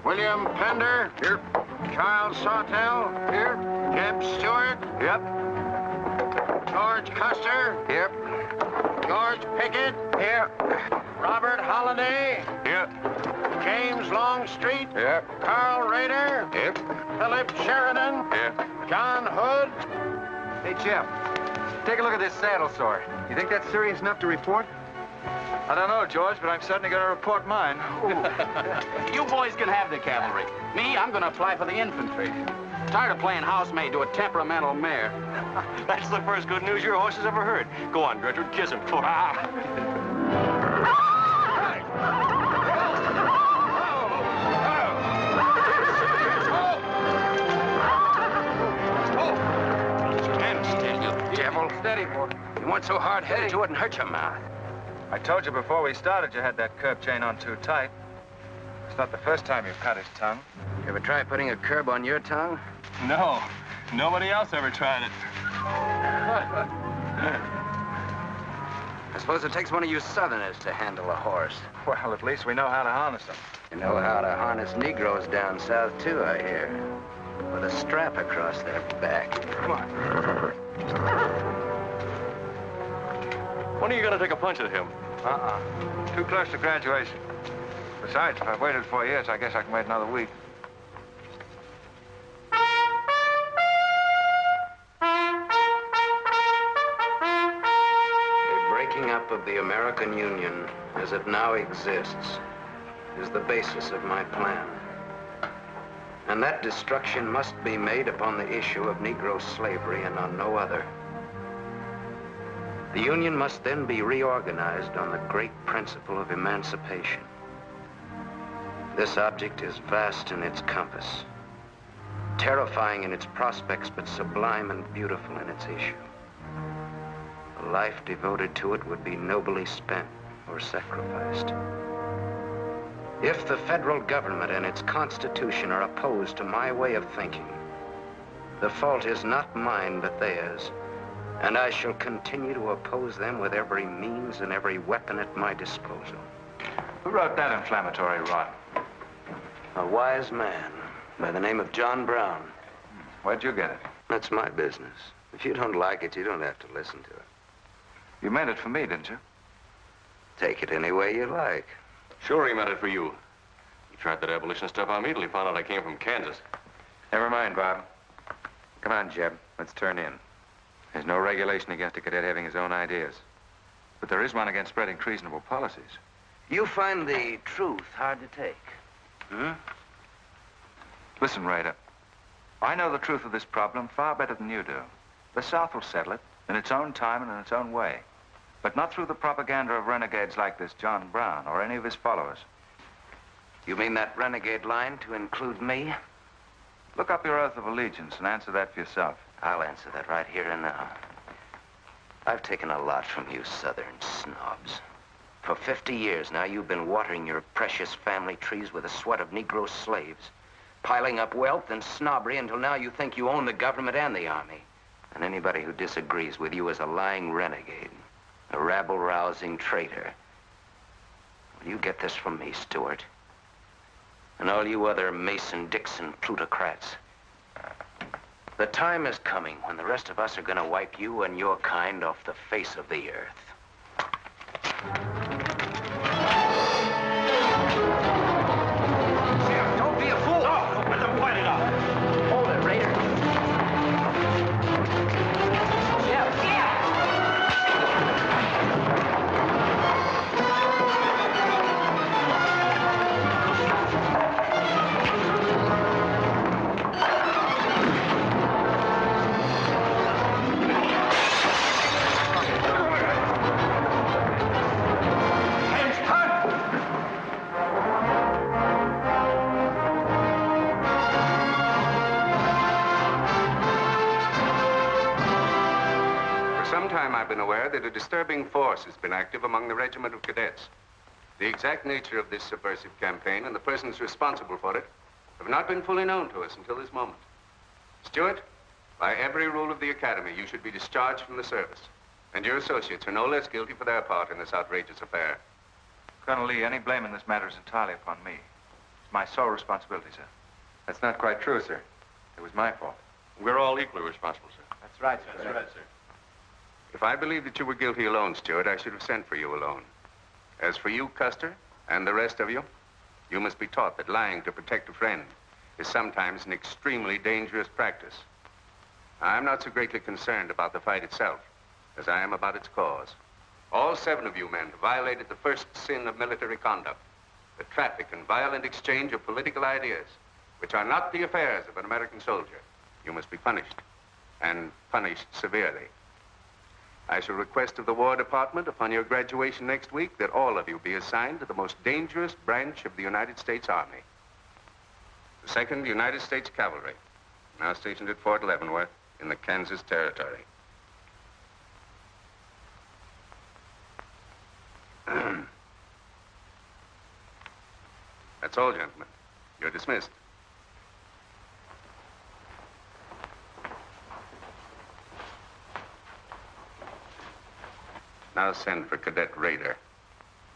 William Pender. Here. Charles Sawtell. Here. Jeb Stuart. Yep. George Custer. Here. George Pickett. Here. Robert Holliday. Here. James Longstreet. Here. Carl Rader. Here. Philip Sheridan. Here. John Hood. Hey, Jeb. Take a look at this saddle sore. You think that's serious enough to report? I don't know, George, but I'm certainly going to report mine. You boys can have the cavalry. Me, I'm going to apply for the infantry. Tired of playing housemaid to a temperamental mare. That's the first good news your horse has ever heard. Go on, Gertrude, kiss him. Stand still, you devil. Steady, boy. You weren't so hard-headed you wouldn't hurt your mouth. I told you before we started you had that curb chain on too tight. It's not the first time you've cut his tongue. You ever try putting a curb on your tongue? No. Nobody else ever tried it. I suppose it takes one of you Southerners to handle a horse. Well, at least we know how to harness them. You know how to harness Negroes down south, too, I hear. With a strap across their back. Come on. When are you going to take a punch at him? Too close to graduation. Besides, if I've waited 4 years, I guess I can wait another week. The breaking up of the American Union, as it now exists, is the basis of my plan. And that destruction must be made upon the issue of Negro slavery and on no other. The Union must then be reorganized on the great principle of emancipation. This object is vast in its compass, terrifying in its prospects, but sublime and beautiful in its issue. A life devoted to it would be nobly spent or sacrificed. If the federal government and its constitution are opposed to my way of thinking, the fault is not mine, but theirs. And I shall continue to oppose them with every means and every weapon at my disposal. Who wrote that inflammatory rot? A wise man by the name of John Brown. Where'd you get it? That's my business. If you don't like it, you don't have to listen to it. You meant it for me, didn't you? Take it any way you like. Sure he meant it for you. He tried that abolition stuff on me till he found out I came from Kansas. Never mind, Bob. Come on, Jeb. Let's turn in. There's no regulation against a cadet having his own ideas. But there is one against spreading treasonable policies. You find the truth hard to take. Listen, Rader. I know the truth of this problem far better than you do. The South will settle it in its own time and in its own way. But not through the propaganda of renegades like this John Brown or any of his followers. You mean that renegade line to include me? Look up your oath of allegiance and answer that for yourself. I'll answer that right here and now. I've taken a lot from you Southern snobs. For 50 years now, you've been watering your precious family trees with the sweat of Negro slaves, piling up wealth and snobbery until now you think you own the government and the army. And anybody who disagrees with you is a lying renegade, a rabble-rousing traitor. Well, you get this from me, Stuart, and all you other Mason-Dixon plutocrats. The time is coming when the rest of us are going to wipe you and your kind off the face of the earth. Jim, don't be a fool. No, let them fight it out. Hold it, Raider. I've been aware that a disturbing force has been active among the regiment of cadets. The exact nature of this subversive campaign and the persons responsible for it have not been fully known to us until this moment. Stuart, by every rule of the academy, you should be discharged from the service. And your associates are no less guilty for their part in this outrageous affair. Colonel Lee, any blame in this matter is entirely upon me. my sole responsibility, sir. That's not quite true, sir. It was my fault. We're all equally responsible, sir. That's right, sir. That's right, sir. If I believed that you were guilty alone, Stuart, I should have sent for you alone. As for you, Custer, and the rest of you, you must be taught that lying to protect a friend is sometimes an extremely dangerous practice. I'm not so greatly concerned about the fight itself as I am about its cause. All 7 of you men have violated the first sin of military conduct, the traffic and violent exchange of political ideas, which are not the affairs of an American soldier. You must be punished, and punished severely. I shall request of the War Department upon your graduation next week that all of you be assigned to the most dangerous branch of the United States Army. The 2nd United States Cavalry, now stationed at Fort Leavenworth in the Kansas Territory. That's all, gentlemen. You're dismissed. Now send for Cadet Raider.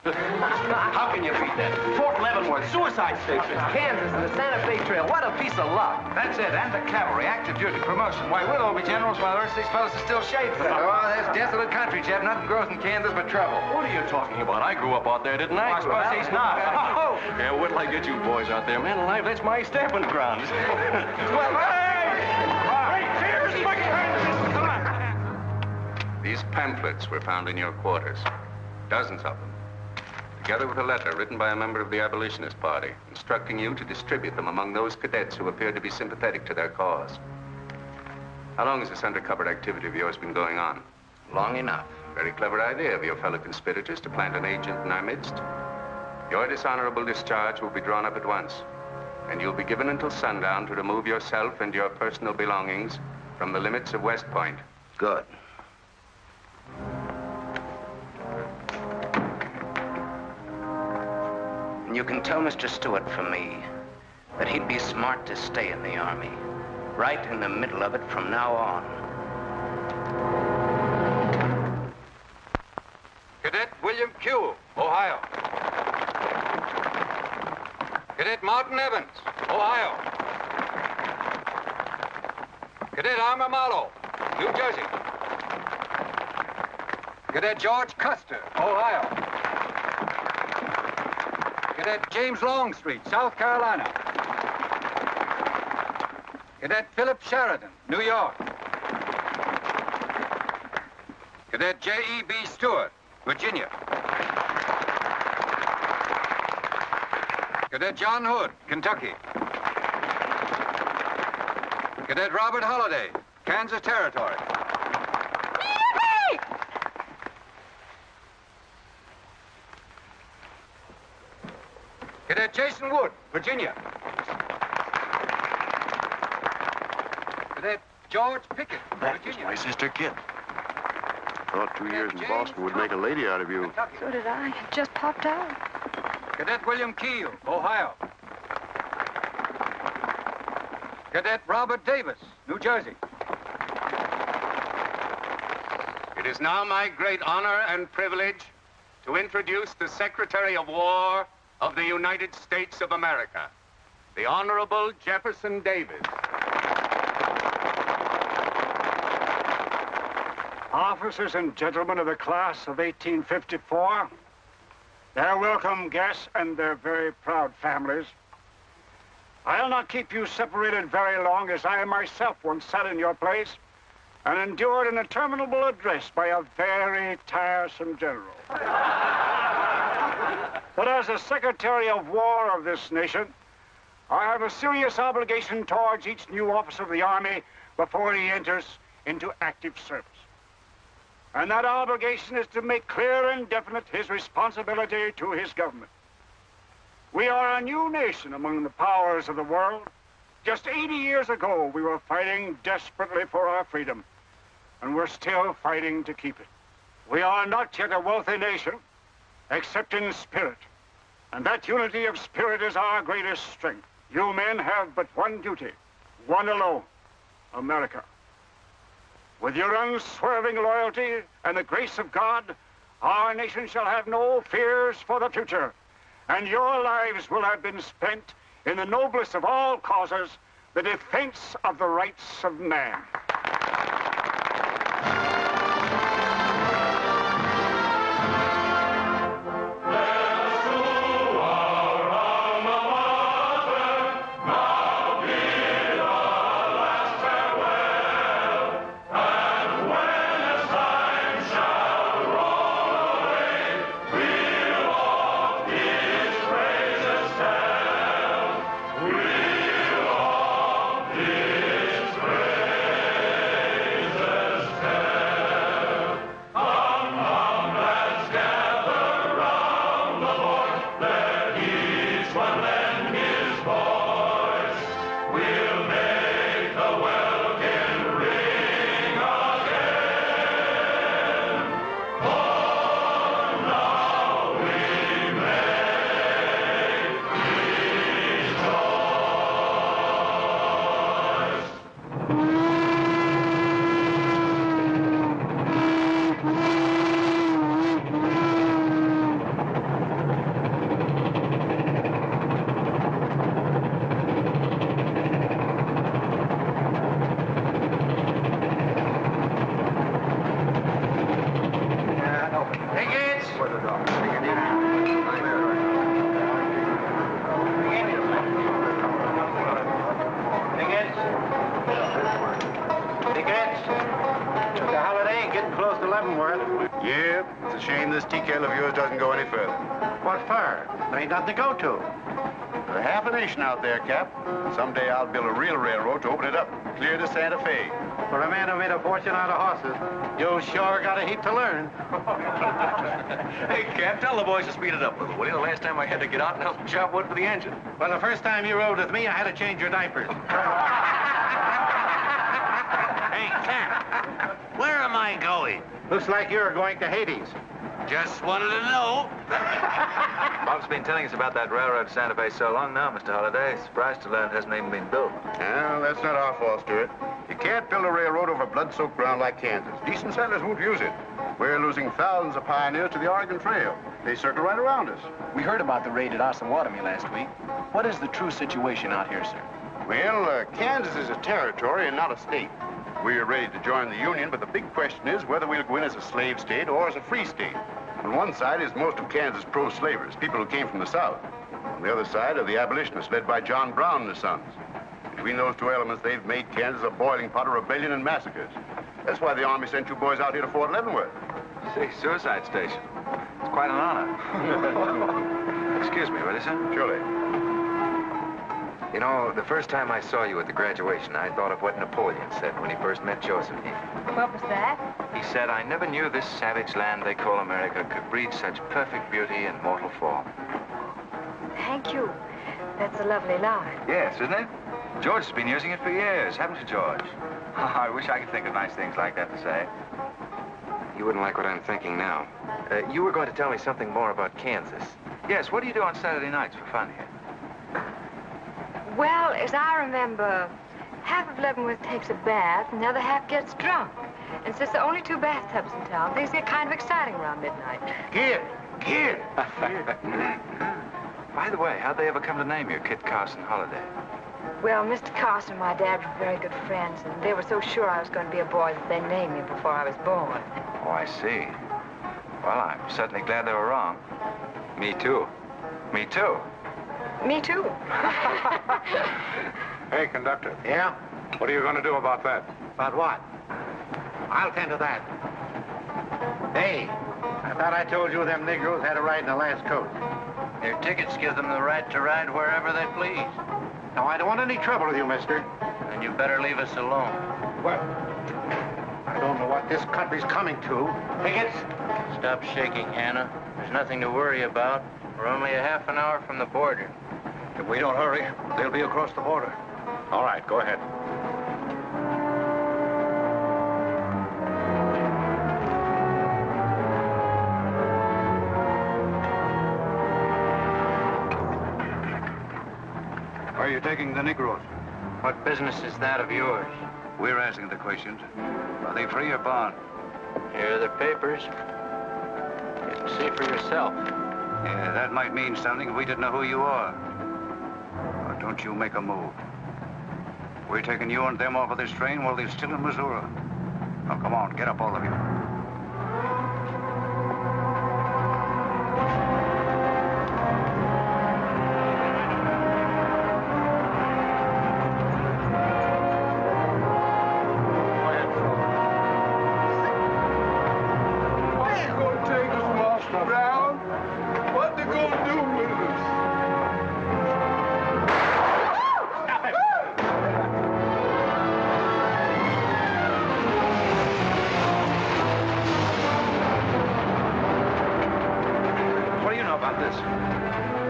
How can you beat that? Fort Leavenworth, suicide station. Kansas and the Santa Fe Trail. What a piece of luck. That's it, and the cavalry, active duty, promotion. Why, we'll all be generals while the rest of these fellows are still shades. Oh, that's desolate country, Jeb. Nothing grows in Kansas but trouble. What are you talking about? I grew up out there, didn't I? I suppose he's not. Oh, yeah, wait till I get you boys out there. Man alive, that's my stamping ground. Well, These pamphlets were found in your quarters. Dozens of them. Together with a letter written by a member of the Abolitionist Party, instructing you to distribute them among those cadets who appeared to be sympathetic to their cause. How long has this undercover activity of yours been going on? Long enough. Very clever idea of your fellow conspirators to plant an agent in our midst. Your dishonorable discharge will be drawn up at once, and you'll be given until sundown to remove yourself and your personal belongings from the limits of West Point. Good. You can tell Mr. Stuart from me that he'd be smart to stay in the Army, right in the middle of it from now on. Cadet William Q., Ohio. Cadet Martin Evans, Ohio. Cadet Armour Marlowe, New Jersey. Cadet George Custer, Ohio. Cadet James Longstreet, South Carolina. Cadet Philip Sheridan, New York. Cadet J.E.B. Stuart, Virginia. Cadet John Hood, Kentucky. Cadet Robert Holliday, Kansas Territory. Cadet Jason Wood, Virginia. Cadet George Pickett, Virginia. My sister Kit. Thought 2 years in Boston would make a lady out of you. So did I. It just popped out. Cadet William Keel, Ohio. Cadet Robert Davis, New Jersey. It is now my great honor and privilege to introduce the Secretary of War of the United States of America, the Honorable Jefferson Davis. Officers and gentlemen of the class of 1854, their welcome guests and their very proud families, I'll not keep you separated very long, as I myself once sat in your place and endured an interminable address by a very tiresome general. But as the Secretary of War of this nation, I have a serious obligation towards each new officer of the Army before he enters into active service. And that obligation is to make clear and definite his responsibility to his government. We are a new nation among the powers of the world. Just 80 years ago, we were fighting desperately for our freedom, and we're still fighting to keep it. We are not yet a wealthy nation, except in spirit. And that unity of spirit is our greatest strength. You men have but one duty, one alone, America. With your unswerving loyalty and the grace of God, our nation shall have no fears for the future, and your lives will have been spent in the noblest of all causes, the defense of the rights of man. Yep, it's a shame this tea kettle of yours doesn't go any further. What for? There ain't nothing to go to. There's half a nation out there, Cap. Someday I'll build a real railroad to open it up, clear to Santa Fe. For a man who made a fortune out of horses, you sure got a heap to learn. Hey, Cap, tell the boys to speed it up a little, will you? The last time I had to get out and help them chop wood for the engine. Well, the first time you rode with me, I had to change your diapers. Hey, Cap, where am I going? Looks like you're going to Hades. Just wanted to know. Bob's been telling us about that railroad to Santa Fe so long now, Mr. Holliday. Surprised to learn it hasn't even been built. Well, that's not our fault, Stuart. You can't build a railroad over blood-soaked ground like Kansas. Decent settlers won't use it. We're losing thousands of pioneers to the Oregon Trail. They circle right around us. We heard about the raid at Osawatomie last week. What is the true situation out here, sir? Well, Kansas is a territory and not a state. We're ready to join the Union, but the big question is whether we'll go in as a slave state or as a free state. On one side is most of Kansas pro-slavers, people who came from the South. On the other side are the abolitionists, led by John Brown and his sons. Between those two elements, they've made Kansas a boiling pot of rebellion and massacres. That's why the Army sent you boys out here to Fort Leavenworth. See, suicide station. It's quite an honor. Excuse me, will you, sir? Surely. You know, the first time I saw you at the graduation, I thought of what Napoleon said when he first met Josephine. What was that? He said, I never knew this savage land they call America could breed such perfect beauty and mortal form. Thank you. That's a lovely line. Yes, isn't it? George has been using it for years, haven't you, George? I wish I could think of nice things like that to say. You wouldn't like what I'm thinking now. You were going to tell me something more about Kansas. Yes, what do you do on Saturday nights for fun here? Well, as I remember, half of Leavenworth takes a bath and the other half gets drunk. And since there are only 2 bathtubs in town, things get kind of exciting around midnight. Kid! Kid! By the way, how'd they ever come to name you Kit Carson Holiday? Well, Mr. Carson and my dad were very good friends, and they were so sure I was going to be a boy that they named me before I was born. Oh, I see. Well, I'm certainly glad they were wrong. Me too. Me too. Me too. Hey, conductor. Yeah? What are you going to do about that? About what? I'll tend to that. Hey, I thought I told you them Negroes had a right in the last coast. Their tickets give them the right to ride wherever they please. Now, I don't want any trouble with you, mister. And you better leave us alone. Well, I don't know what this country's coming to. Tickets? Stop shaking, Hannah. There's nothing to worry about. We're only a half an hour from the border. If we don't hurry, they'll be across the border. All right, go ahead. Where are you taking the Negroes? What business is that of yours? We're asking the questions. Are they free or bond? Here are the papers. You can see for yourself. Yeah, that might mean something if we didn't know who you are. don't you make a move. We're taking you and them off of this train while they're still in Missouri. Now, come on, get up, all of you.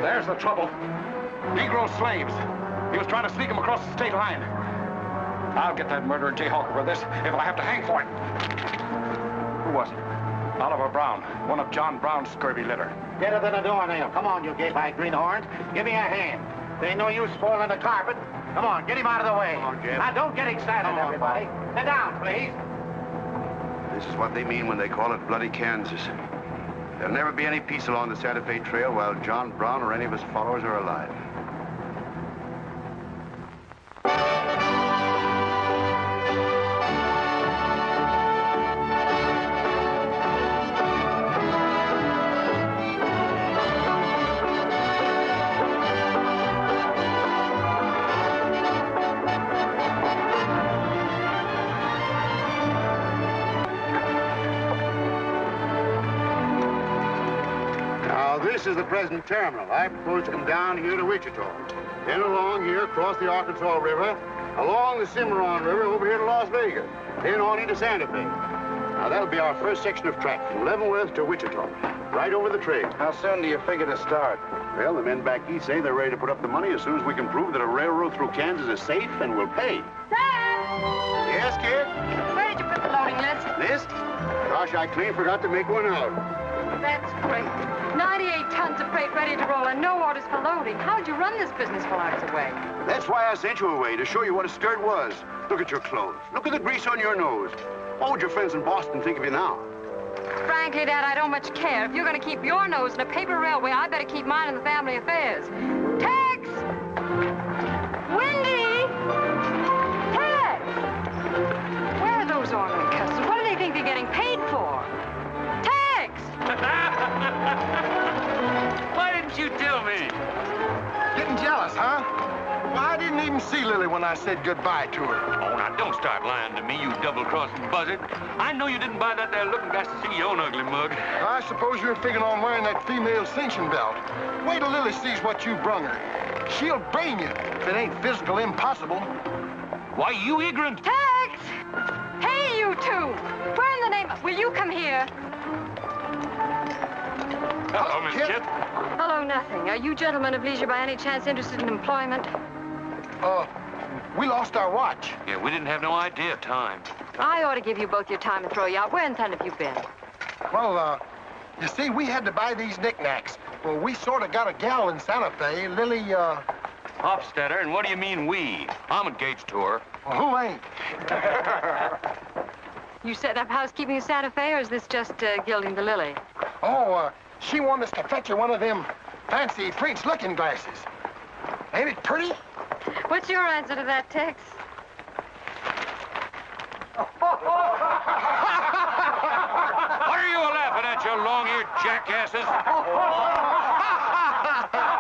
There's the trouble. Negro slaves. He was trying to sneak them across the state line. I'll get that murderer Jayhawk over this if I have to hang for it. Who was it? Oliver Brown, one of John Brown's scurvy litter. Get her to the doornail. Come on, you gape-eyed greenhorns. Give me a hand. There ain't no use spoiling the carpet. Come on, get him out of the way. Come on, Jeb. Now, don't get excited, everybody. Sit down, please. This is what they mean when they call it bloody Kansas. There'll never be any peace along the Santa Fe Trail while John Brown or any of his followers are alive. This is the present terminal. I propose to come down here to Wichita, then along here, across the Arkansas River, along the Cimarron River, over here to Las Vegas, then on into Santa Fe. Now, that'll be our first section of track from Leavenworth to Wichita, right over the trail. How soon do you figure to start? Well, the men back east say they're ready to put up the money as soon as we can prove that a railroad through Kansas is safe and will pay. Dad! Yes, kid? Where did you put the loading list? List? Gosh, I clean forgot to make one out. That's great. 98 tons of freight ready to roll and no orders for loading. How'd you run this business while I was away? That's why I sent you away, to show you what a skirt was. Look at your clothes. Look at the grease on your nose. What would your friends in Boston think of you now? Frankly, Dad, I don't much care. If you're going to keep your nose in a paper railway, I better keep mine in the family affairs. Tex! Wendy! Tex! Where are those ornery customers? What do they think they're getting paid for? Tex! Why didn't you tell me? Getting jealous, huh? Well, I didn't even see Lily when I said goodbye to her. Oh, now, don't start lying to me, you double-crossing buzzard. I know you didn't buy that there looking glass to see your own ugly mug. I suppose you're figuring on wearing that female cinching belt. Wait till Lily sees what you brung her. She'll brain you if it ain't physical impossible. Why, you ignorant. Tex! Hey, you two! Where in the name of... Will you come here? Hello, Miss Kit. Hello, nothing. Are you gentlemen of leisure by any chance interested in employment? We lost our watch. Yeah, we didn't have no idea of time. I ought to give you both your time and throw you out. Where in thunder have you been? Well, you see, we had to buy these knickknacks. Well, we sort of got a gal in Santa Fe, Lily, Hofstadter, and what do you mean we? I'm engaged to her. Well, who ain't? You set up housekeeping in Santa Fe, or is this just gilding the lily? Oh, she wanted us to fetch her one of them fancy French looking glasses. Ain't it pretty? What's your answer to that, Tex? What are you laughing at, you long-eared jackasses?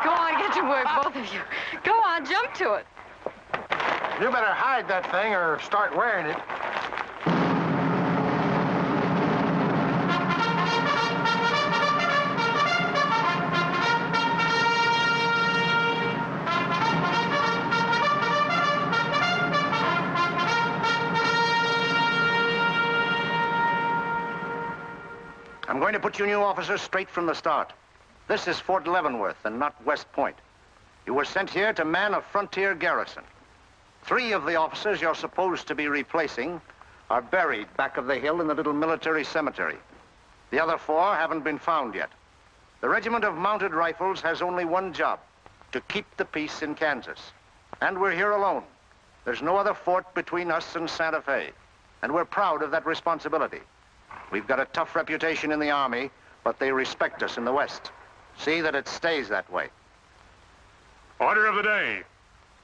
Go on, get to work, both of you. Go on, jump to it. You better hide that thing or start wearing it. I'm going to put you new officers straight from the start. This is Fort Leavenworth and not West Point. You were sent here to man a frontier garrison. 3 of the officers you're supposed to be replacing are buried back of the hill in the little military cemetery. The other 4 haven't been found yet. The Regiment of Mounted Rifles has only one job, to keep the peace in Kansas. And we're here alone. There's no other fort between us and Santa Fe. And we're proud of that responsibility. We've got a tough reputation in the Army, but they respect us in the West. See that it stays that way. Order of the day.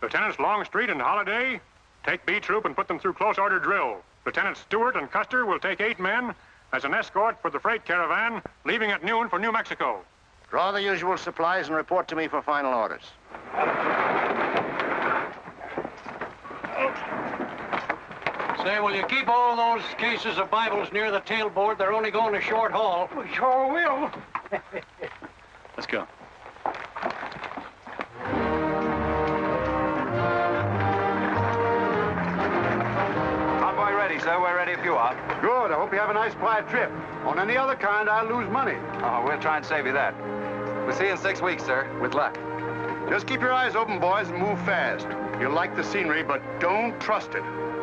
Lieutenants Longstreet and Holliday take B Troop and put them through close order drill. Lieutenants Stuart and Custer will take 8 men as an escort for the freight caravan leaving at noon for New Mexico. Draw the usual supplies and report to me for final orders. Say, will you keep all those cases of Bibles near the tailboard? They're only going a short haul. We sure will. Let's go. Convoy ready, sir. We're ready if you are. Good. I hope you have a nice quiet trip. On any other kind, I'll lose money. Oh, we'll try and save you that. We'll see you in 6 weeks, sir. With luck. Just keep your eyes open, boys, and move fast. You'll like the scenery, but don't trust it.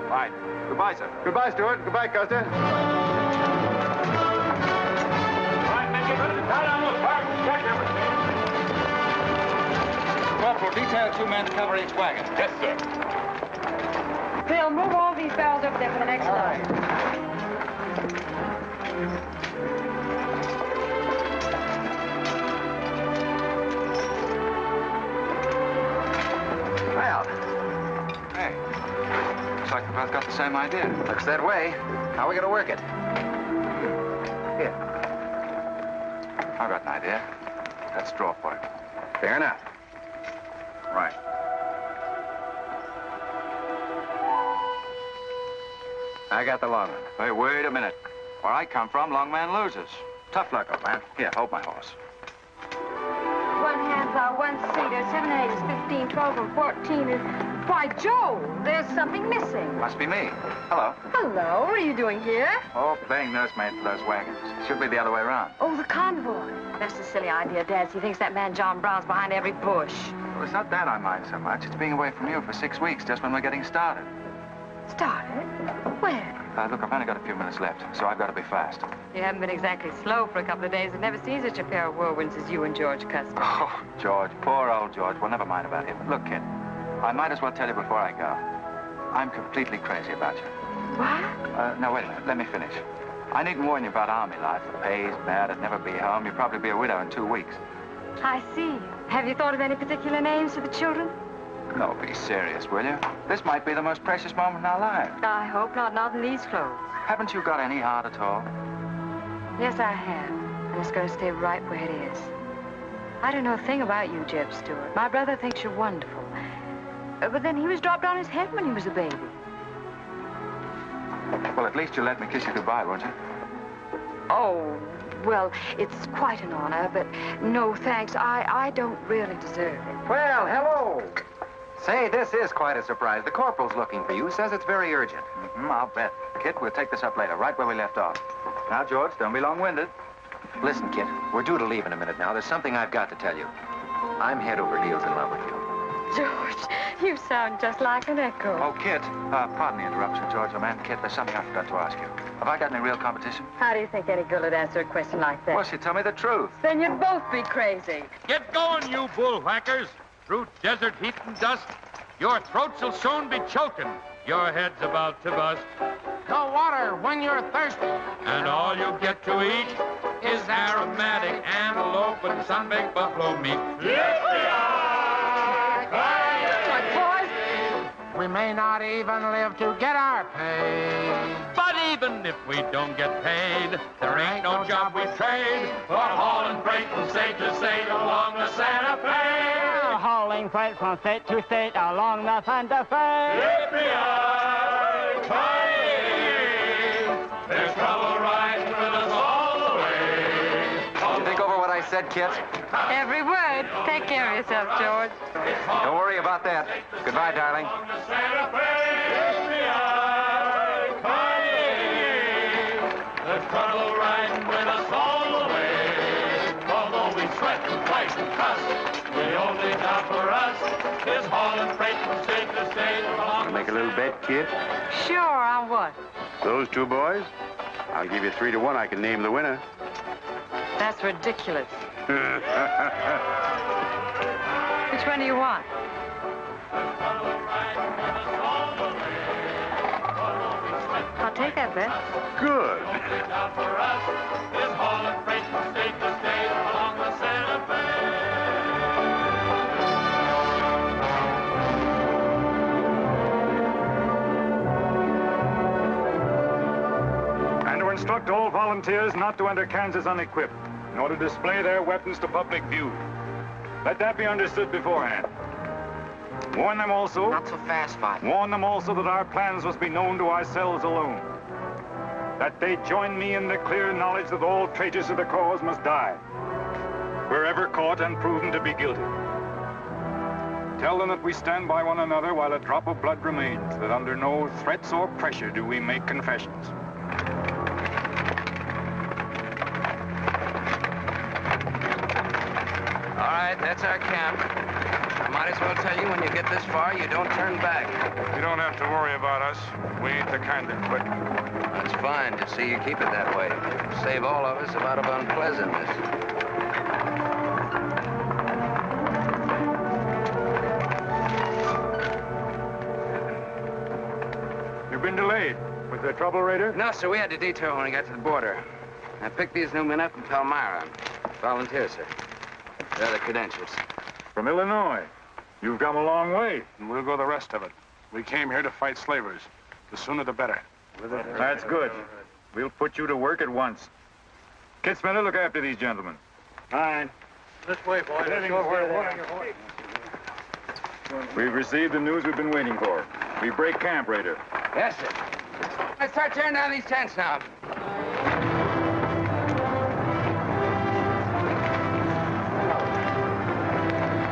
Right. Goodbye, sir. Goodbye, Stuart. Goodbye, Custer. Corporal, detail 2 men to cover each wagon. Yes, sir. Phil, move all these barrels over there for the next load. Well, hey, looks like we both got the same idea. Looks that way. How are we going to work it? Here. I've got an idea. That's straw for it. Fair enough. Right. I got the long one. Hey, wait a minute. Where I come from, long man loses. Tough luck, old man. Here, hold my horse. 1 handbar, 1 seater, 7 and 8 is 15, 12 and 14 is... Why, Joe, there's something missing. Must be me. Hello. Hello, what are you doing here? Oh, playing nursemaid for those wagons. Should be the other way around. Oh, the convoy. That's a silly idea, Dad. He thinks that man John Brown's behind every bush. Well, it's not that I mind so much. It's being away from you for 6 weeks, just when we're getting started. Started? Where? Look, I've only got a few minutes left, so I've got to be fast. You haven't been exactly slow for a couple of days. I've never seen such a pair of whirlwinds as you and George Custer. Oh, George, poor old George. Well, never mind about him. Look, kid, I might as well tell you before I go. I'm completely crazy about you. What? No, wait a minute. Let me finish. I needn't warn you about army life. The pay's bad. I'd never be home. You'd probably be a widow in 2 weeks. I see. Have you thought of any particular names for the children? No, be serious, will you? This might be the most precious moment in our lives. I hope not in these clothes. Haven't you got any heart at all? Yes, I have. And it's going to stay right where it is. I don't know a thing about you, Jeb Stuart. My brother thinks you're wonderful. But then he was dropped on his head when he was a baby. Well, at least you'll let me kiss you goodbye, won't you? Oh, well, it's quite an honor, but no thanks. I don't really deserve it. Well, hello. Say, this is quite a surprise. The corporal's looking for you. Says it's very urgent. I'll bet. Kit, we'll take this up later, right where we left off. Now, George, don't be long-winded. Listen, Kit, we're due to leave in a minute now. There's something I've got to tell you. I'm head over heels in love with you. George, you sound just like an echo. Oh, Kit, pardon the interruption, George, old man. Kit, there's something I forgot to ask you. Have I got any real competition? How do you think any girl would answer a question like that? Well, she'd tell me the truth. Then you'd both be crazy. Get going, you bullwhackers. Through desert heat and dust, your throats will soon be choking. Your head's about to bust. No water when you're thirsty. And all you get to eat is aromatic antelope and sun-baked buffalo meat. We may not even live to get our pay. But even if we don't get paid, there ain't no job we trade for hauling freight from state to state along the Santa Fe. Hauling freight from state to state along the Santa Fe. There's trouble riding with us all the way. Did you think over what I said, Kit? Every word. Take care of yourself, George. Don't worry about that. Goodbye, darling. There's trouble riding with us all the way. Although we sweat and fight and cuss, the only job for us is hauling freight from state to state along. Want to make a little bet, kid? Sure, on what? Those 2 boys? I'll give you 3 to 1. I can name the winner. That's ridiculous. Which one do you want? I'll take that bet. Good. instruct all volunteers not to enter Kansas unequipped, nor to display their weapons to public view. Let that be understood beforehand. Warn them also... Not so fast, Father. Warn them also that our plans must be known to ourselves alone. That they join me in the clear knowledge that all traitors to the cause must die, wherever caught and proven to be guilty. Tell them that we stand by one another while a drop of blood remains, that under no threats or pressure do we make confessions. All right, that's our camp. I might as well tell you when you get this far, you don't turn back. You don't have to worry about us. We ain't the kind that quit. That's fine to see you keep it that way. Save all of us a lot of unpleasantness. You've been delayed. Was there trouble, Raider? No, sir, we had to detour when we got to the border. I picked these new men up from Palmyra. Volunteers, sir. They're the credentials. From Illinois. You've come a long way. And we'll go the rest of it. We came here to fight slavers. The sooner the better. That's good. We'll put you to work at once. Kid Spinner, look after these gentlemen. Fine. This way, boys. Let's go where We've received the news we've been waiting for. We break camp, Raider. Yes, sir. Let's start tearing down these tents now.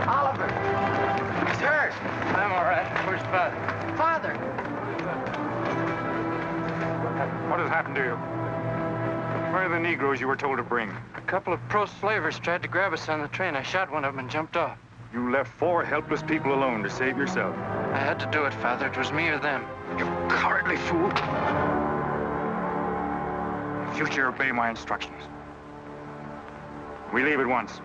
Oliver. He's hurt. I'm all right. Where's Father? Father. What has happened to you? Where are the Negroes you were told to bring? A couple of pro-slavers tried to grab us on the train. I shot one of them and jumped off. You left 4 helpless people alone to save yourself. I had to do it, Father. It was me or them. You cowardly fool. In future, obey my instructions. We leave at once.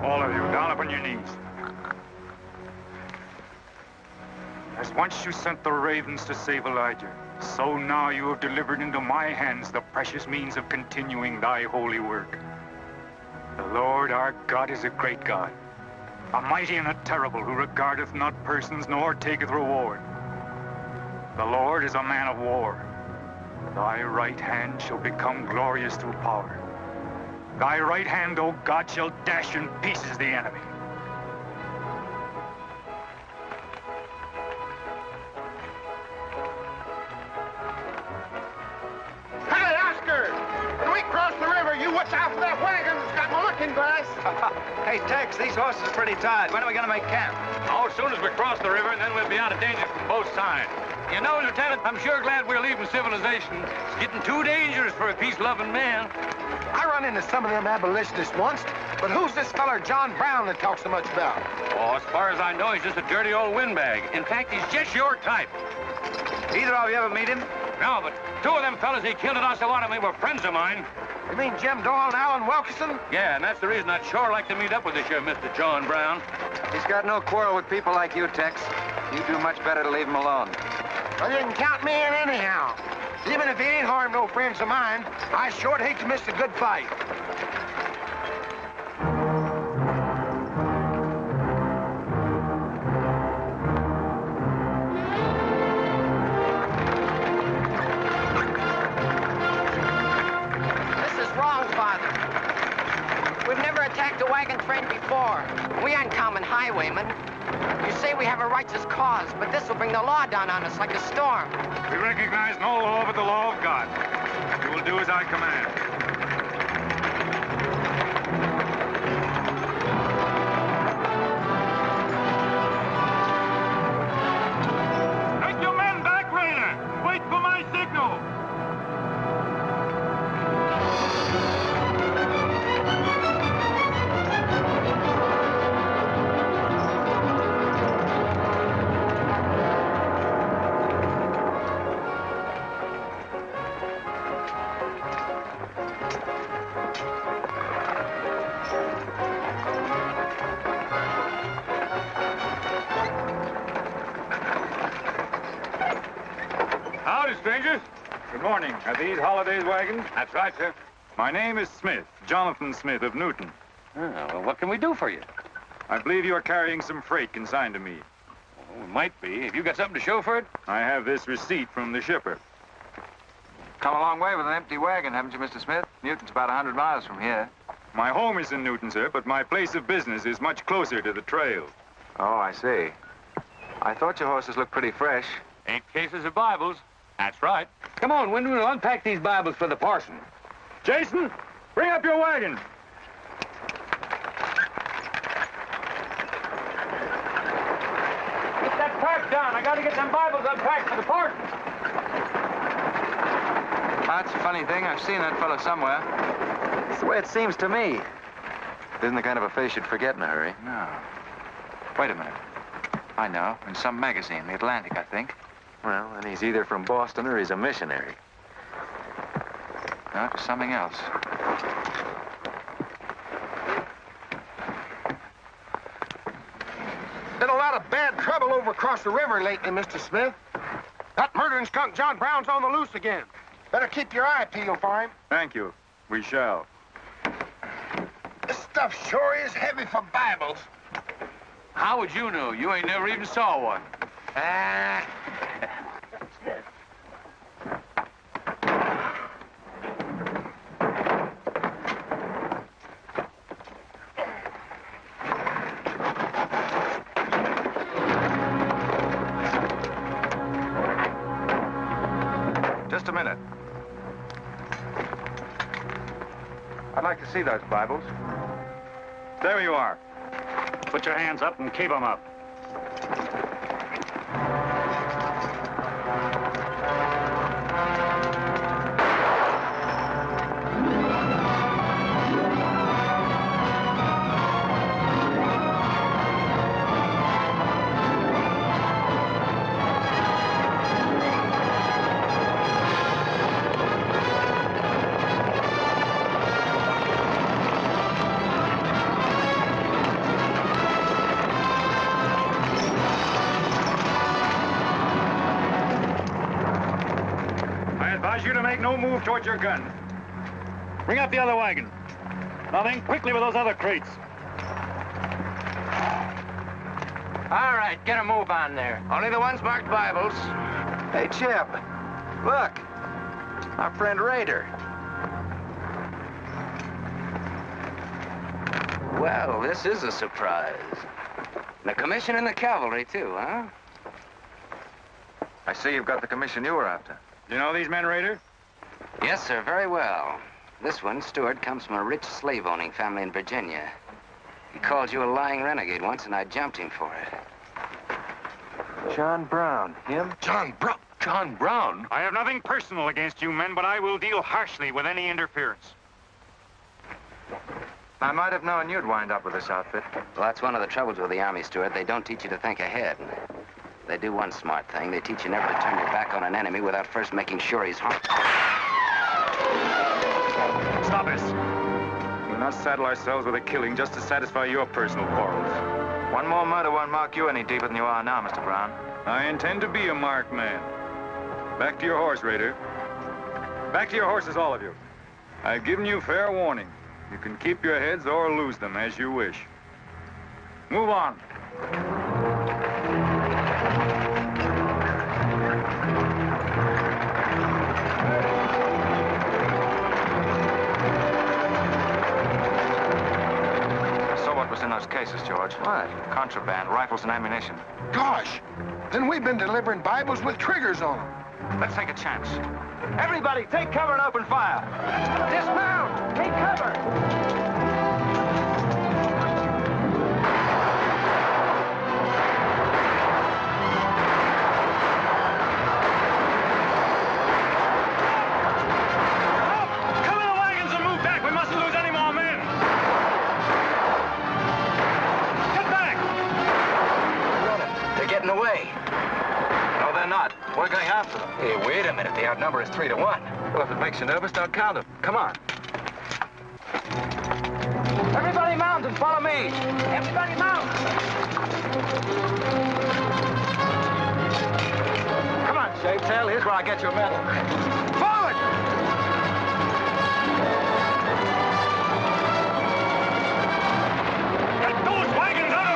All of you, down upon your knees. As once you sent the ravens to save Elijah, so now you have delivered into my hands the precious means of continuing thy holy work. The Lord our God is a great God, a mighty and a terrible, who regardeth not persons nor taketh reward. The Lord is a man of war. Thy right hand shall become glorious through power. Thy right hand, O God, shall dash in pieces the enemy. Hey, Oscar! When we cross the river, you watch out for that wagon that's got my looking glass. Hey, Tex, these horses are pretty tired. When are we going to make camp? Oh, as soon as we cross the river, and then we'll be out of danger from both sides. You know, Lieutenant, I'm sure glad we're leaving civilization. It's getting too dangerous for a peace-loving man. I run into some of them abolitionists once, but who's this feller John Brown that talks so much about? Oh, as far as I know, he's just a dirty old windbag. In fact, he's just your type. Either of you ever meet him? No, but 2 of them fellas he killed at Osawatomie were friends of mine. You mean Jim Doyle and Alan Wilkerson? Yeah, and that's the reason I'd sure like to meet up with this here Mr. John Brown. He's got no quarrel with people like you, Tex. You do much better to leave him alone. Well, you can count me in anyhow. Even if he ain't harmed no friends of mine, I sure hate to miss a good fight. This is wrong, Father. We've never attacked a wagon train before. We aren't common highwaymen. You say we have a righteous cause, but this will bring the law down on us like a storm. We recognize no law but the law of God. You will do as I command. Take your men back, Raider. Wait for my signal. Howdy, strangers. Good morning. Are these Holiday's wagons? That's right, sir. My name is Smith, Jonathan Smith of Newton. Oh, well, what can we do for you? I believe you are carrying some freight consigned to me. Well, it might be. Have you got something to show for it? I have this receipt from the shipper. Come a long way with an empty wagon, haven't you, Mr. Smith? Newton's about 100 miles from here. My home is in Newton, sir, but my place of business is much closer to the trail. Oh, I see. I thought your horses looked pretty fresh. 8 cases of Bibles. That's right. Come on, Wyndham, we'll unpack these Bibles for the parson. Jason, bring up your wagon. Get that pack down. I gotta get them Bibles unpacked for the parson. That's a funny thing. I've seen that fellow somewhere. It's the way it seems to me. Isn't the kind of a face you'd forget in a hurry. No. Wait a minute. I know. In some magazine, The Atlantic, I think. Well, then he's either from Boston or he's a missionary. No, it's something else. Been a lot of bad trouble over across the river lately, Mr. Smith. That murdering skunk John Brown's on the loose again. Better keep your eye peeled for him. Thank you. We shall. This stuff sure is heavy for Bibles. How would you know? You ain't never even saw one. Just a minute. I'd like to see those Bibles. There you are. Put your hands up and keep them up. You to make no move towards your gun. Bring up the other wagon. Now then, quickly with those other crates. All right, get a move on there. Only the ones marked Bibles. Hey, Jeb, look. Our friend Raider. Well, this is a surprise. And a commission in the cavalry, too, huh? I see you've got the commission you were after. You know these men, Raider? Yes, sir, very well. This one, Stuart, comes from a rich slave-owning family in Virginia. He called you a lying renegade once, and I jumped him for it. John Brown. Him? John Brown? John Brown? I have nothing personal against you men, but I will deal harshly with any interference. I might have known you'd wind up with this outfit. Well, that's one of the troubles with the Army, Stuart. They don't teach you to think ahead. They do one smart thing. They teach you never to turn your back on an enemy without first making sure he's harmed. Stop us. We'll not saddle ourselves with a killing just to satisfy your personal quarrels. One more murder won't mark you any deeper than you are now, Mr. Brown. I intend to be a marked man. Back to your horse, Raider. Back to your horses, all of you. I've given you fair warning. You can keep your heads or lose them as you wish. Move on. In those cases, George. What? Contraband, rifles and ammunition. Gosh, then we've been delivering Bibles with triggers on them. Let's take a chance. Everybody, take cover and open fire. Dismount! Take cover! We're going after them. Hey, wait a minute. The outnumber is 3 to 1. Well, if it makes you nervous, don't count them. Come on. Everybody mount and follow me. Everybody mount. Come on, Shavetail. Here's where I get your medal. Forward! Get those wagons out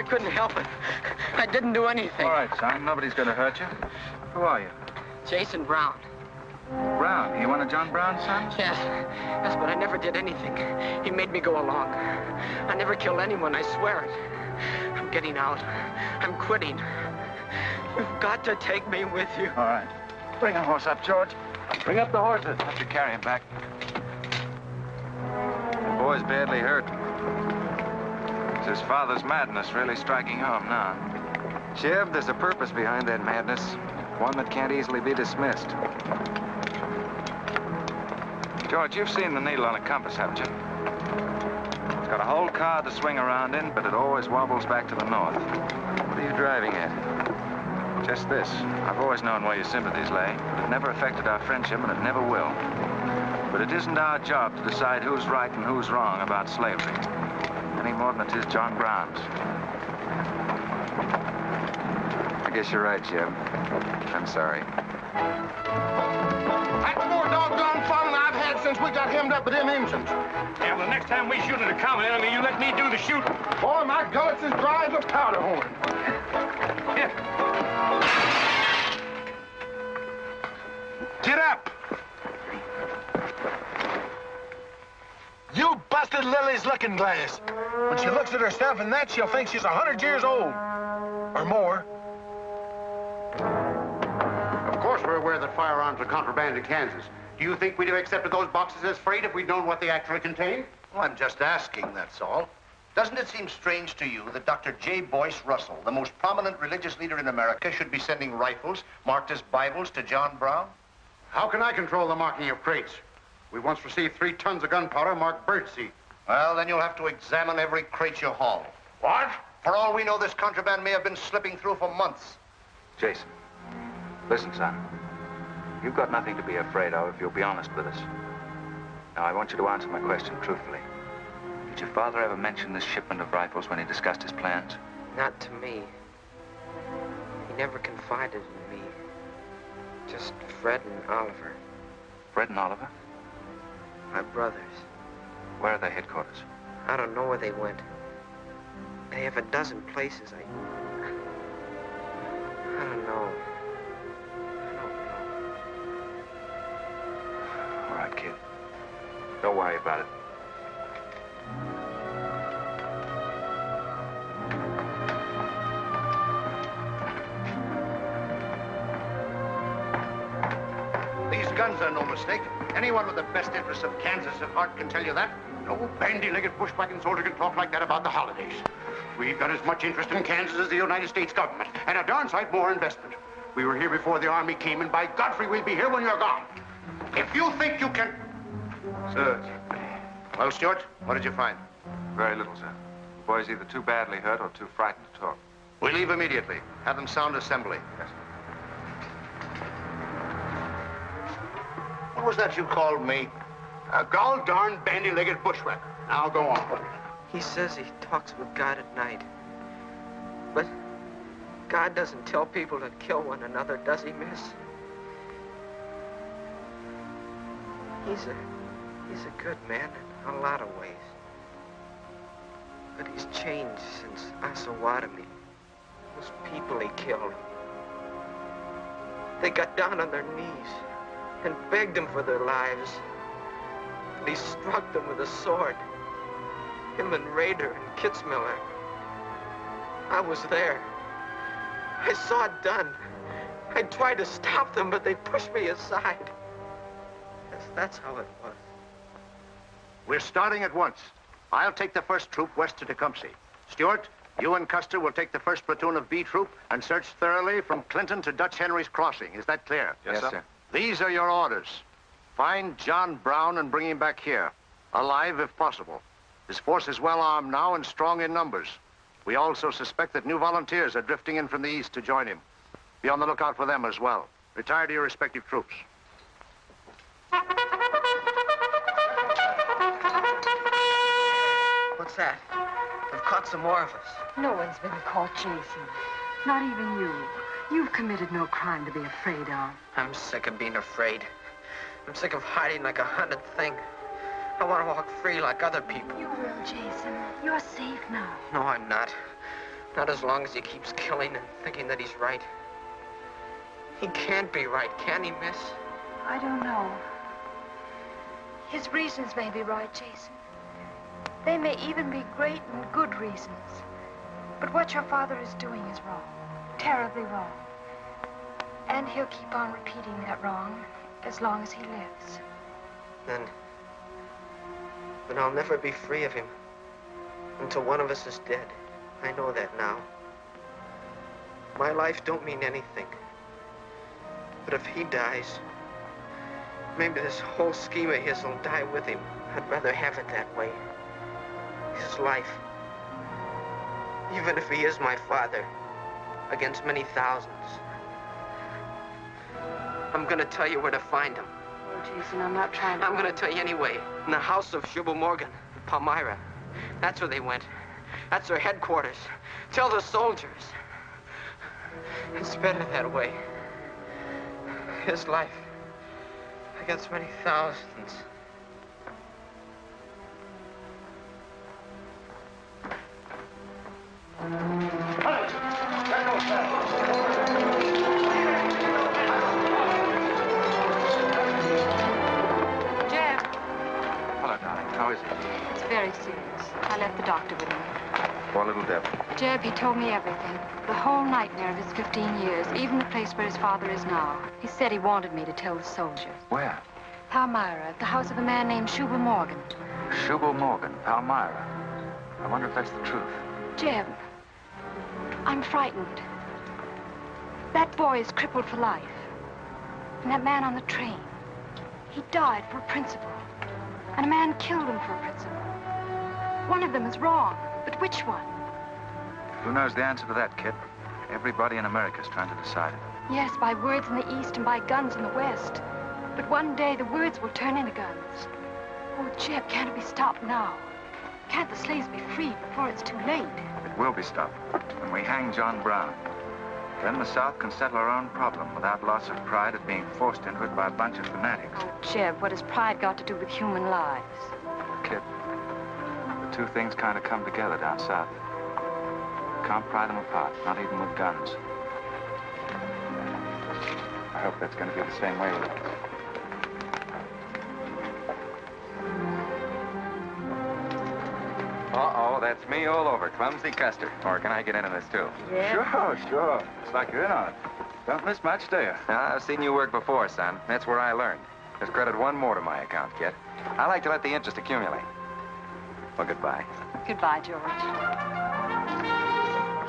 couldn't help it. I didn't do anything. All right, son. Nobody's going to hurt you. Who are you? Jason Brown. Brown. You one of John Brown's sons? Yes, but I never did anything. He made me go along. I never killed anyone, I swear it. I'm getting out. I'm quitting. You've got to take me with you. All right. Bring a horse up, George. Bring up the horses. Have to carry him back. The boy's badly hurt. It's his father's madness really striking home now. Jeb, there's a purpose behind that madness. One that can't easily be dismissed. George, you've seen the needle on a compass, haven't you? It's got a whole card to swing around in, but it always wobbles back to the north. What are you driving at? Just this. I've always known where your sympathies lay, but it never affected our friendship, and it never will. But it isn't our job to decide who's right and who's wrong about slavery, any more than it is John Brown's. I guess you're right, Jeb. I'm sorry. That's the more doggone fun I've had since we got hemmed up with them engines. Yeah, well, the next time we shoot at a common enemy, you let me do the shooting. Boy, my gullets is dry as a powder horn. Here. Get up! You busted Lily's looking glass. When she looks at herself in that, she'll think she's 100 years old. Or more. Of course we're aware that firearms are contraband in Kansas. Do you think we'd have accepted those boxes as freight if we'd known what they actually contained? Well, I'm just asking, that's all. Doesn't it seem strange to you that Dr. J. Boyce Russell, the most prominent religious leader in America, should be sending rifles marked as Bibles to John Brown? How can I control the marking of crates? We once received 3 tons of gunpowder marked birdseed. Well, then you'll have to examine every crate you haul. What? For all we know, this contraband may have been slipping through for months. Jason, listen, son. You've got nothing to be afraid of if you'll be honest with us. Now, I want you to answer my question truthfully. Did your father ever mention this shipment of rifles when he discussed his plans? Not to me. He never confided in me. Just Fred and Oliver. Fred and Oliver? My brothers. Where are their headquarters? I don't know where they went. They have a dozen places. I don't know. All right, kid. Don't worry about it. These guns are no mistake. Anyone with the best interests of Kansas at heart can tell you that. No bandy-legged bushwhacking soldier can talk like that about the holidays. We've got as much interest in Kansas as the United States government, and a darn sight more investment. We were here before the Army came, and by Godfrey, we'll be here when you're gone. If you think you can... Sir. Well, Stuart, what did you find? Very little, sir. The boy's either too badly hurt or too frightened to talk. We leave immediately. Have them sound assembly. Yes, sir. What was that you called me? A gall-darn bandy-legged bushwhacker. Now go on. He says he talks with God at night. But God doesn't tell people to kill one another, does he, miss? He's a good man in a lot of ways. But he's changed since Osawatomie. Those people he killed. They got down on their knees and begged him for their lives. And he struck them with a sword. Him and Rader and Kitzmiller. I was there. I saw it done. I tried to stop them, but they pushed me aside. That's how it was. We're starting at once. I'll take the first troop west to Tecumseh. Stuart, you and Custer will take the first platoon of B Troop and search thoroughly from Clinton to Dutch Henry's Crossing. Is that clear? Yes, sir. These are your orders. Find John Brown and bring him back here, alive if possible. His force is well armed now and strong in numbers. We also suspect that new volunteers are drifting in from the east to join him. Be on the lookout for them as well. Retire to your respective troops. What's that? They've caught some more of us. No one's been caught, Jason. Not even you. You've committed no crime to be afraid of. I'm sick of being afraid. I'm sick of hiding like a hunted thing. I want to walk free like other people. You will, Jason. You're safe now. No, I'm not. Not as long as he keeps killing and thinking that he's right. He can't be right, can he, miss? I don't know. His reasons may be right, Jason. They may even be great and good reasons. But what your father is doing is wrong. Terribly wrong. And he'll keep on repeating that wrong as long as he lives. Then I'll never be free of him until one of us is dead. I know that now. My life don't mean anything. But if he dies, maybe this whole scheme of his will die with him. I'd rather have it that way. His life. Even if he is my father, against many thousands. I'm gonna tell you where to find him. Oh, Jason, I'm not trying to... I'm gonna tell you anyway. In the house of Jubal Morgan, Palmyra. That's where they went. That's their headquarters. Tell the soldiers. It's better that way. His life against many thousands. Jeb. Hello, darling. How is he? It's very serious. I left the doctor with him. Poor little Deb. Jeb, he told me everything. The whole nightmare of his 15 years, even the place where his father is now. He said he wanted me to tell the soldiers. Where? Palmyra, at the house of a man named Jubal Morgan. Jubal Morgan, Palmyra. I wonder if that's the truth. Jeb, I'm frightened. That boy is crippled for life. And that man on the train, he died for a principle. And a man killed him for a principle. One of them is wrong, but which one? Who knows the answer to that, kid? Everybody in America is trying to decide it. Yes, by words in the East and by guns in the West. But one day the words will turn into guns. Oh, Jeb, can't it be stopped now? Can't the slaves be freed before it's too late? It will be stopped when we hang John Brown. Then the South can settle our own problem without loss of pride at being forced into it by a bunch of fanatics. Oh, Jeb, what has pride got to do with human lives? Kid, the two things kind of come together down south. Can't pry them apart, not even with guns. I hope that's going to be the same way with it. Uh-oh, that's me all over, Clumsy Custer. Or can I get into this, too? Yeah. Sure. Looks like you're in on it. Don't miss much, do you? I've seen you work before, son. That's where I learned. Just credit one more to my account, kid. I like to let the interest accumulate. Well, goodbye. Goodbye, George.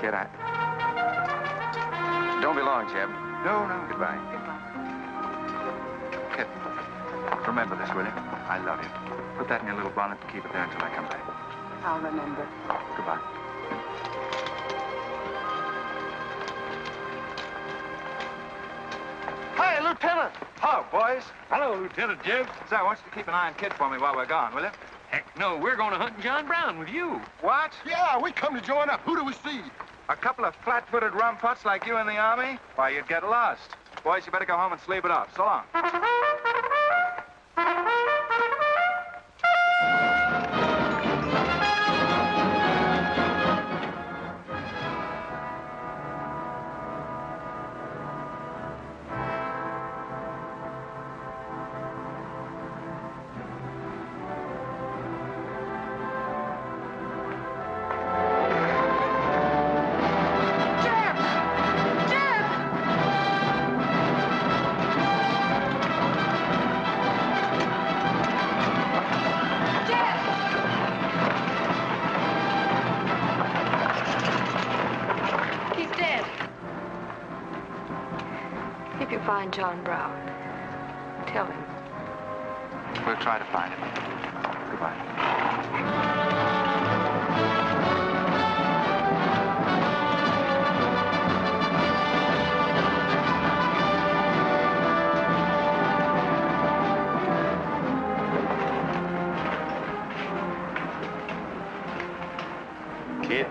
Kid, don't be long, Jeb. No. Goodbye. Kid, remember this, will you? I love you. Put that in your little bonnet and keep it there until I come back. I'll remember. Goodbye. Hi, Lieutenant. Hello, boys. Hello, Lieutenant Jeb. Say, I want you to keep an eye on Kid for me while we're gone, will you? Heck no, we're going to hunt John Brown with you. What? Yeah, we come to join up. Who do we see? A couple of flat-footed rumputs like you in the Army? Why, you'd get lost. Boys, you better go home and sleep it off. So long. Find John Brown. Tell him. We'll try to find him. Goodbye. Kid,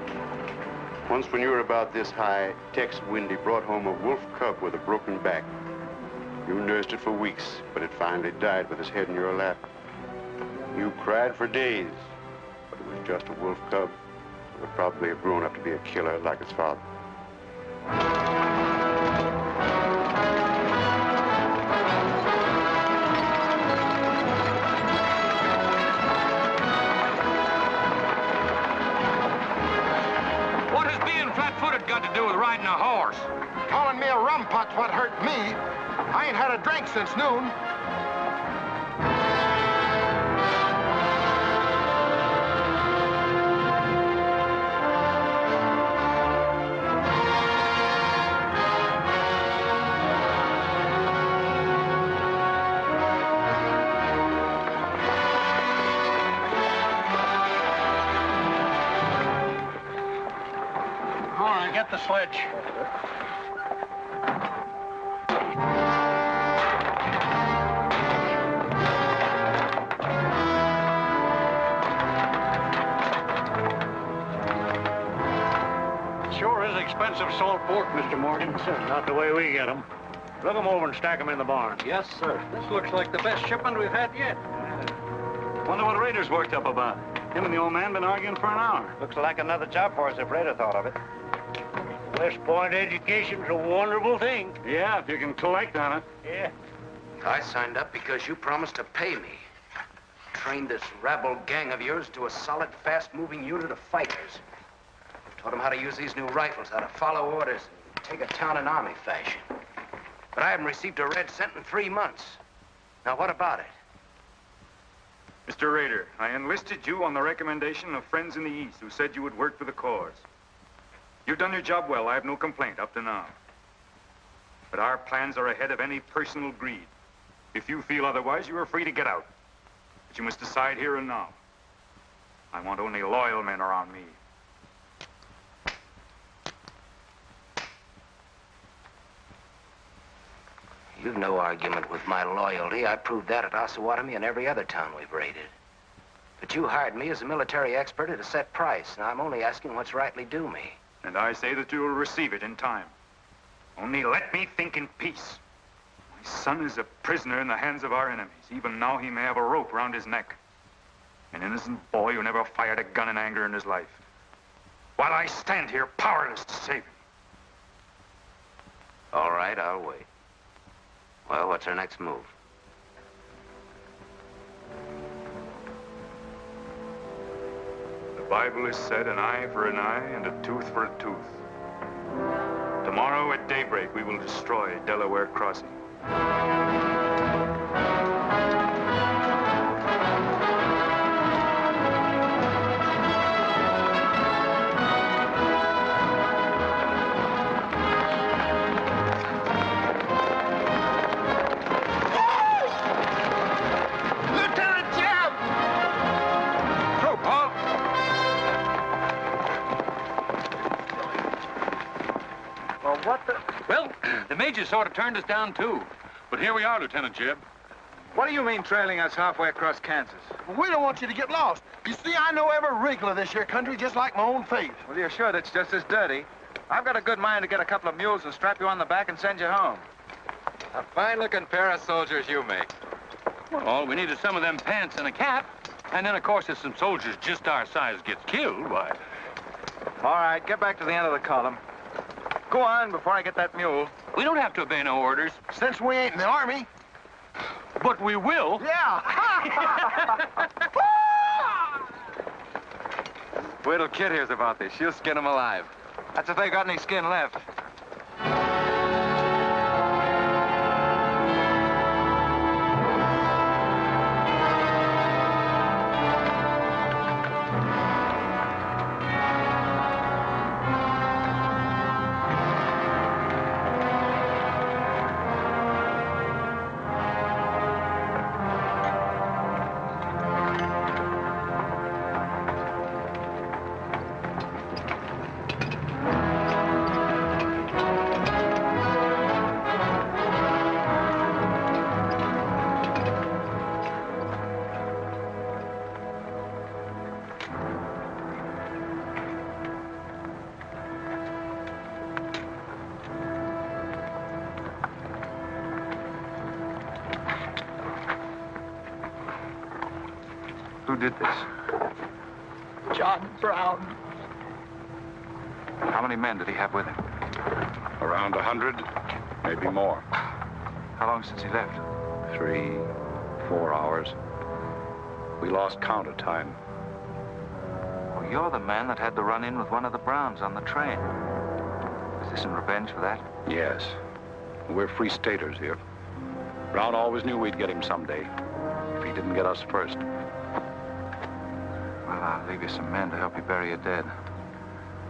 once when you were about this high, Tex Windy brought home a wolf cub with a broken back. You nursed it for weeks, but it finally died with its head in your lap. You cried for days, but it was just a wolf cub. Would probably have grown up to be a killer like his father. What has being flat-footed got to do with riding a horse? Calling me a rumput's what hurt me. I ain't had a drink since noon. Get the sledge. Sure is expensive salt pork, Mr. Morgan. Not the way we get them. Look them over and stack them in the barn. Yes, sir. This looks like the best shipment we've had yet. Wonder what Rader's worked up about. Him and the old man been arguing for an hour. Looks like another job for us if Raider thought of it. West Point education's a wonderful thing. Yeah, if you can collect on it. Yeah. I signed up because you promised to pay me. Trained this rabble gang of yours to a solid, fast-moving unit of fighters. Taught them how to use these new rifles, how to follow orders, and take a town in army fashion. But I haven't received a red cent in 3 months. Now, what about it? Mr. Rader, I enlisted you on the recommendation of friends in the East who said you would work for the cause. You've done your job well. I have no complaint up to now. But our plans are ahead of any personal greed. If you feel otherwise, you are free to get out. But you must decide here and now. I want only loyal men around me. You've no argument with my loyalty. I proved that at Osawatomie and every other town we've raided. But you hired me as a military expert at a set price. Now, I'm only asking what's rightly due me. And I say that you will receive it in time. Only let me think in peace. My son is a prisoner in the hands of our enemies. Even now he may have a rope round his neck. An innocent boy who never fired a gun in anger in his life. While I stand here powerless to save him. All right, I'll wait. Well, what's our next move? The Bible has said an eye for an eye and a tooth for a tooth. Tomorrow at daybreak, we will destroy Delaware Crossing. Well, the major sort of turned us down, too. But here we are, Lieutenant Jeb. What do you mean trailing us halfway across Kansas? We don't want you to get lost. You see, I know every wrinkle of this here country just like my own face. Well, you're sure that's just as dirty? I've got a good mind to get a couple of mules and strap you on the back and send you home. A fine-looking pair of soldiers you make. Well, all we need is some of them pants and a cap. And then, of course, if some soldiers just our size gets killed, why... All right, get back to the end of the column. Go on before I get that mule. We don't have to obey no orders. Since we ain't in the army. But we will. Yeah. Wait till Kid hears about this. She'll skin him alive. That's if they got any skin left. Who did this? John Brown. How many men did he have with him? Around 100, maybe more. How long since he left? 3, 4 hours. We lost count of time. Well, you're the man that had the run-in with one of the Browns on the train. Is this in revenge for that? Yes. We're free staters here. Brown always knew we'd get him someday, if he didn't get us first. Well, I'll leave you some men to help you bury your dead.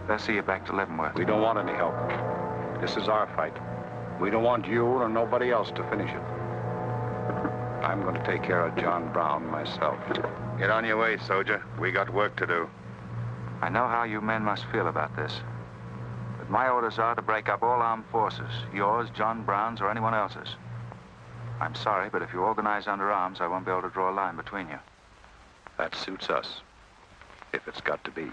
They'll see you back to Leavenworth. We don't want any help. This is our fight. We don't want you or nobody else to finish it. I'm going to take care of John Brown myself. Get on your way, soldier. We got work to do. I know how you men must feel about this. But my orders are to break up all armed forces. Yours, John Brown's, or anyone else's. I'm sorry, but if you organize under arms, I won't be able to draw a line between you. That suits us, if it's got to be.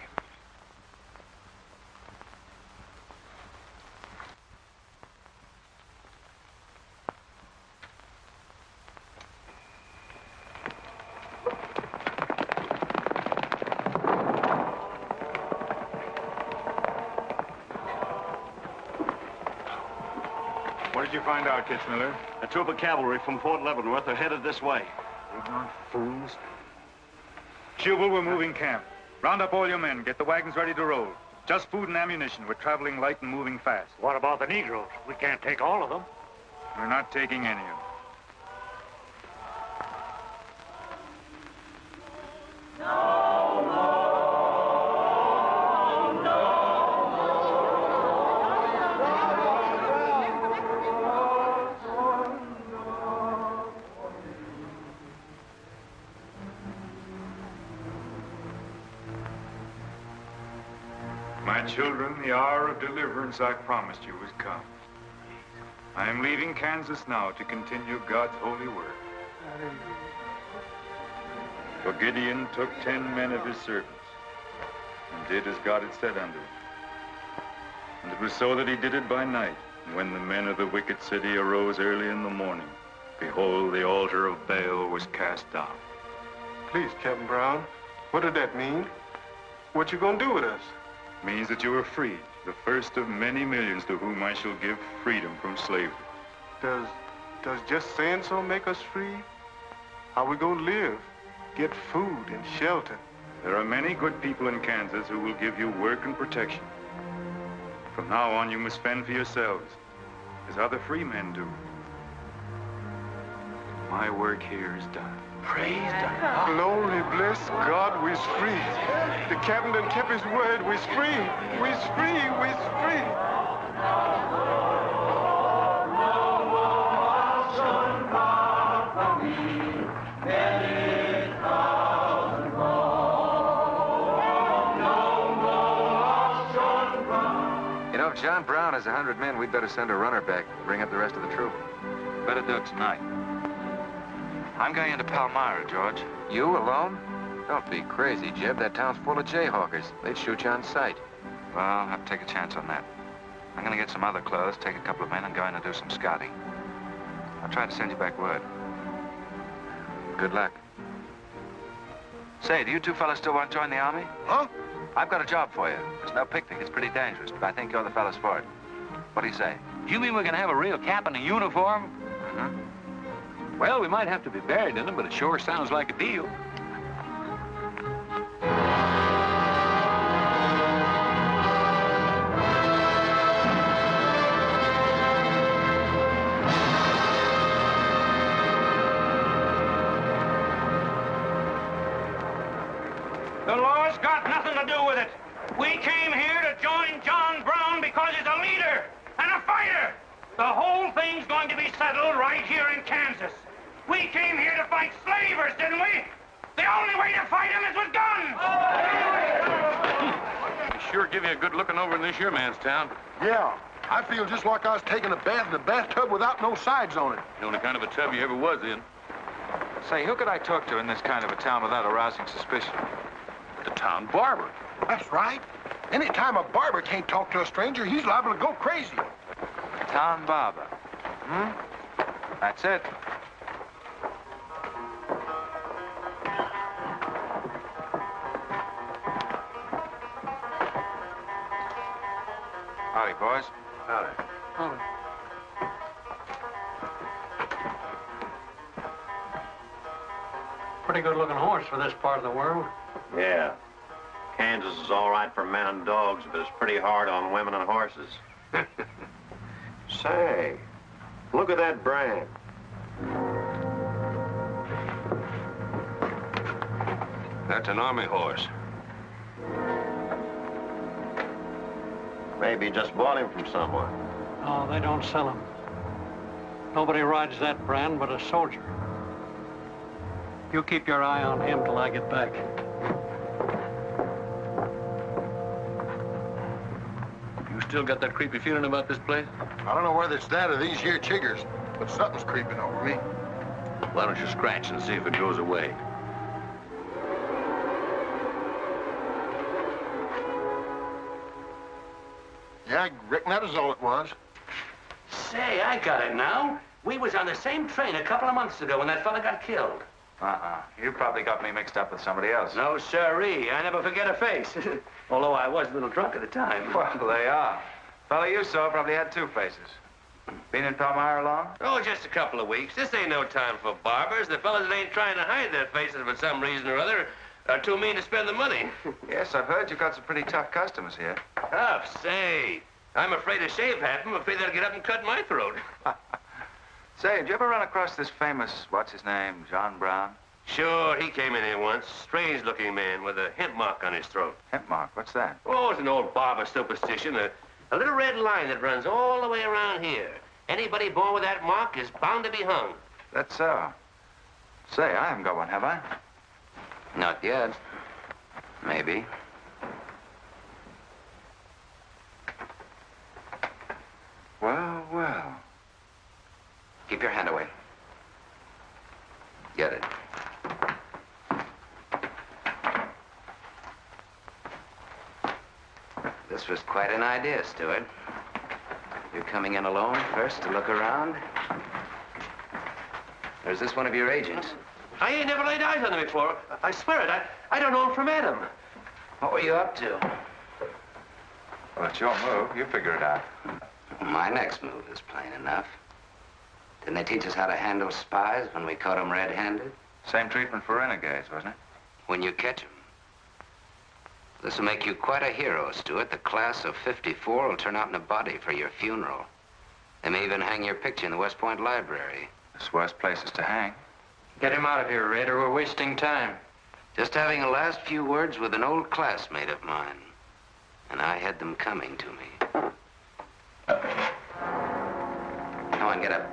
What did you find out, Kitzmiller? A troop of cavalry from Fort Leavenworth are headed this way. Ignorant fools. Jubal, we're moving camp. Round up all your men. Get the wagons ready to roll. Just food and ammunition. We're traveling light and moving fast. What about the Negroes? We can't take all of them. We're not taking any of them. My children, the hour of deliverance I promised you has come. I am leaving Kansas now to continue God's holy work. For Gideon took 10 men of his servants and did as God had said unto him. And it was so that he did it by night. And when the men of the wicked city arose early in the morning, behold, the altar of Baal was cast down. Please, Captain Brown, what did that mean? What you gonna do with us? Means that you are free, the first of many millions to whom I shall give freedom from slavery. Does just saying so make us free? How we gonna live? Get food and shelter? There are many good people in Kansas who will give you work and protection. From now on, you must fend for yourselves, as other free men do. My work here is done. Praise God. Glory, bless God, we's free. The captain done kept his word, we's free. We's free, we's free. You know, if John Brown has 100 men, we'd better send a runner back, bring up the rest of the troop. Better do it tonight. I'm going into Palmyra, George. You alone? Don't be crazy, Jeb. That town's full of jayhawkers. They'd shoot you on sight. Well, I'll have to take a chance on that. I'm going to get some other clothes, take a couple of men, and go in and do some scouting. I'll try to send you back word. Good luck. Say, do you two fellas still want to join the Army? Huh? I've got a job for you. It's no picnic. It's pretty dangerous, but I think you're the fellas for it. What do you say? You mean we're gonna have a real cap and a uniform? Mm-hmm. Well, we might have to be buried in them, but it sure sounds like a deal. The law's got nothing to do with it. We came here to join John Brown because he's a leader and a fighter. The whole thing's going to be settled right here in Kansas. We came here to fight slavers, didn't we? The only way to fight them is with guns. They sure give you a good looking over in this here man's town. Yeah, I feel just like I was taking a bath in a bathtub without no sides on it. The only kind of a tub you ever was in. Say, who could I talk to in this kind of a town without arousing suspicion? The town barber. That's right. Anytime a barber can't talk to a stranger, he's liable to go crazy. Town barber. Hmm? That's it. Howdy, boys. Howdy. Howdy. Pretty good-looking horse for this part of the world. Yeah. Kansas is all right for men and dogs, but it's pretty hard on women and horses. Say, look at that brand. That's an army horse. Maybe just bought him from someone. Oh, they don't sell them. Nobody rides that brand but a soldier. You keep your eye on him till I get back. You still got that creepy feeling about this place? I don't know whether it's that or these here chiggers, but something's creeping over me. Why don't you scratch and see if it goes away? Yeah, I reckon that is all it was. Say, I got it now. We was on the same train a couple of months ago when that fella got killed. You probably got me mixed up with somebody else. No, sirree. I never forget a face. Although I was a little drunk at the time. Well, they are. Fella you saw probably had two faces. Been in Palmyra long? Oh, just a couple of weeks. This ain't no time for barbers. The fellas that ain't trying to hide their faces for some reason or other are too mean to spend the money. Yes, I've heard you've got some pretty tough customers here. Tough, say. I'm afraid to shave half of them. I'm afraid they'll get up and cut my throat. Say, did you ever run across this famous, what's his name, John Brown? Sure, he came in here once. Strange-looking man with a hemp mark on his throat. Hemp mark? What's that? Oh, it's an old barber superstition. A little red line that runs all the way around here. Anybody born with that mark is bound to be hung. That's so. Say, I haven't got one, have I? Not yet. Maybe. Well, well. Keep your hand away. Get it. This was quite an idea, Stuart. You're coming in alone first to look around? Or is this one of your agents? I ain't never laid eyes on him before. I swear it. I don't know him from Adam. What were you up to? Well, it's your move. You figure it out. My next move is plain enough. Didn't they teach us how to handle spies when we caught them red-handed? Same treatment for renegades, wasn't it? When you catch them. This will make you quite a hero, Stuart. The class of '54 will turn out in a body for your funeral. They may even hang your picture in the West Point Library. There's worse places to hang. Get him out of here, Red, or we're wasting time. Just having a last few words with an old classmate of mine. And I had them coming to me. Come on, get up.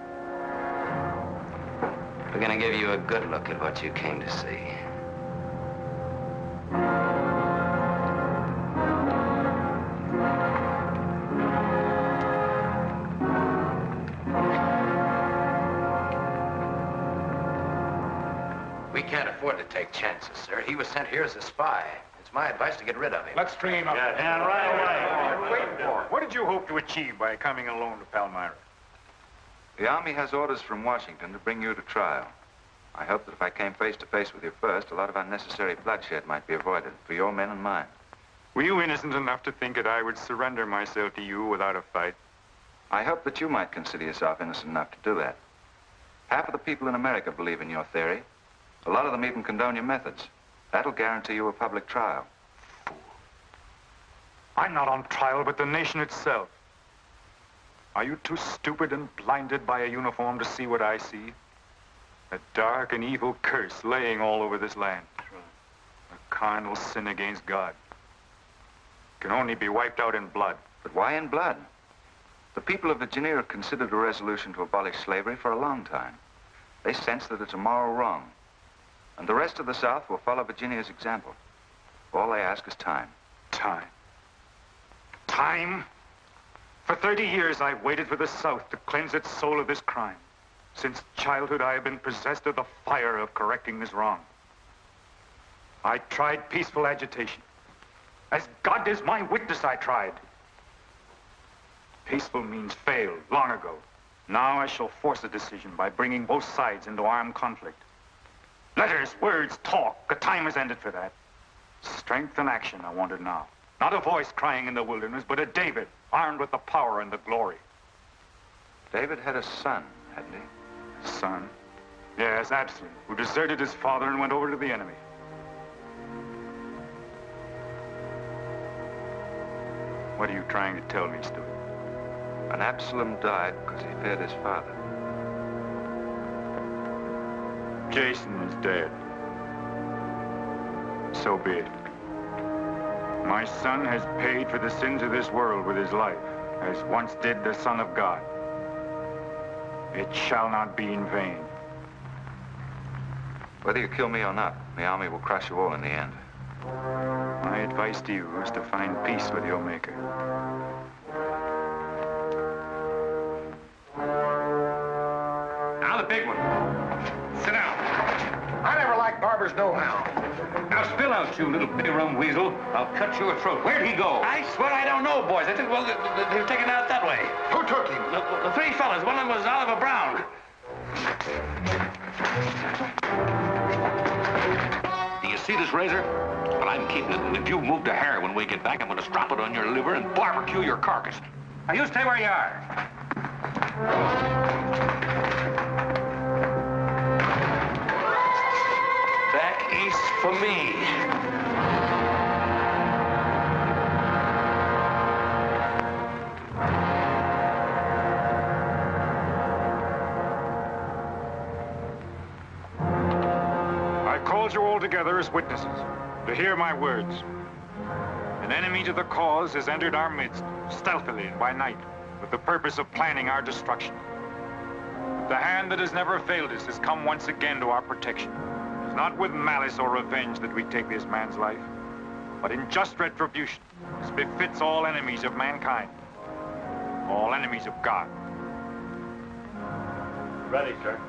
We're gonna give you a good look at what you came to see. We can't afford to take chances, sir. He was sent here as a spy. It's my advice to get rid of him. Let's stream up. And right away. Wait for. What did you hope to achieve by coming alone to Palmyra? The Army has orders from Washington to bring you to trial. I hope that if I came face to face with you first, a lot of unnecessary bloodshed might be avoided for your men and mine. Were you innocent enough to think that I would surrender myself to you without a fight? I hope that you might consider yourself innocent enough to do that. Half of the people in America believe in your theory. A lot of them even condone your methods. That'll guarantee you a public trial. Fool. I'm not on trial, but the nation itself. Are you too stupid and blinded by a uniform to see what I see? A dark and evil curse laying all over this land. A carnal sin against God. Can only be wiped out in blood. But why in blood? The people of Virginia have considered a resolution to abolish slavery for a long time. They sense that it's a moral wrong. And the rest of the South will follow Virginia's example. All they ask is time. Time? Time? For 30 years, I've waited for the South to cleanse its soul of this crime. Since childhood, I have been possessed of the fire of correcting this wrong. I tried peaceful agitation. As God is my witness, I tried. Peaceful means failed long ago. Now I shall force a decision by bringing both sides into armed conflict. Letters, words, talk. The time has ended for that. Strength and action I wanted now. Not a voice crying in the wilderness, but a David, armed with the power and the glory. David had a son, hadn't he? Son? Yes, Absalom, who deserted his father and went over to the enemy. What are you trying to tell me, Stuart? And Absalom died because he feared his father. Jason is dead. So be it. My son has paid for the sins of this world with his life, as once did the Son of God. It shall not be in vain. Whether you kill me or not, the army will crush you all in the end. My advice to you is to find peace with your Maker. Now the big one. Sit down. I never liked barbers no-how. Now spill out, you little bitty rum weasel. I'll cut your throat. Where'd he go? I swear I don't know, boys. I think, well, they were taken out that way. Who took him? The three fellas. One of them was Oliver Brown. Do you see this razor? Well, I'm keeping it, and if you move to hair when we get back, I'm going to strap it on your liver and barbecue your carcass. Now, you stay where you are. Back east for me. I called you all together as witnesses to hear my words. An enemy to the cause has entered our midst, stealthily and by night, with the purpose of planning our destruction. But the hand that has never failed us has come once again to our protection. It's not with malice or revenge that we take this man's life, but in just retribution, as befits all enemies of mankind, all enemies of God. Ready, sir.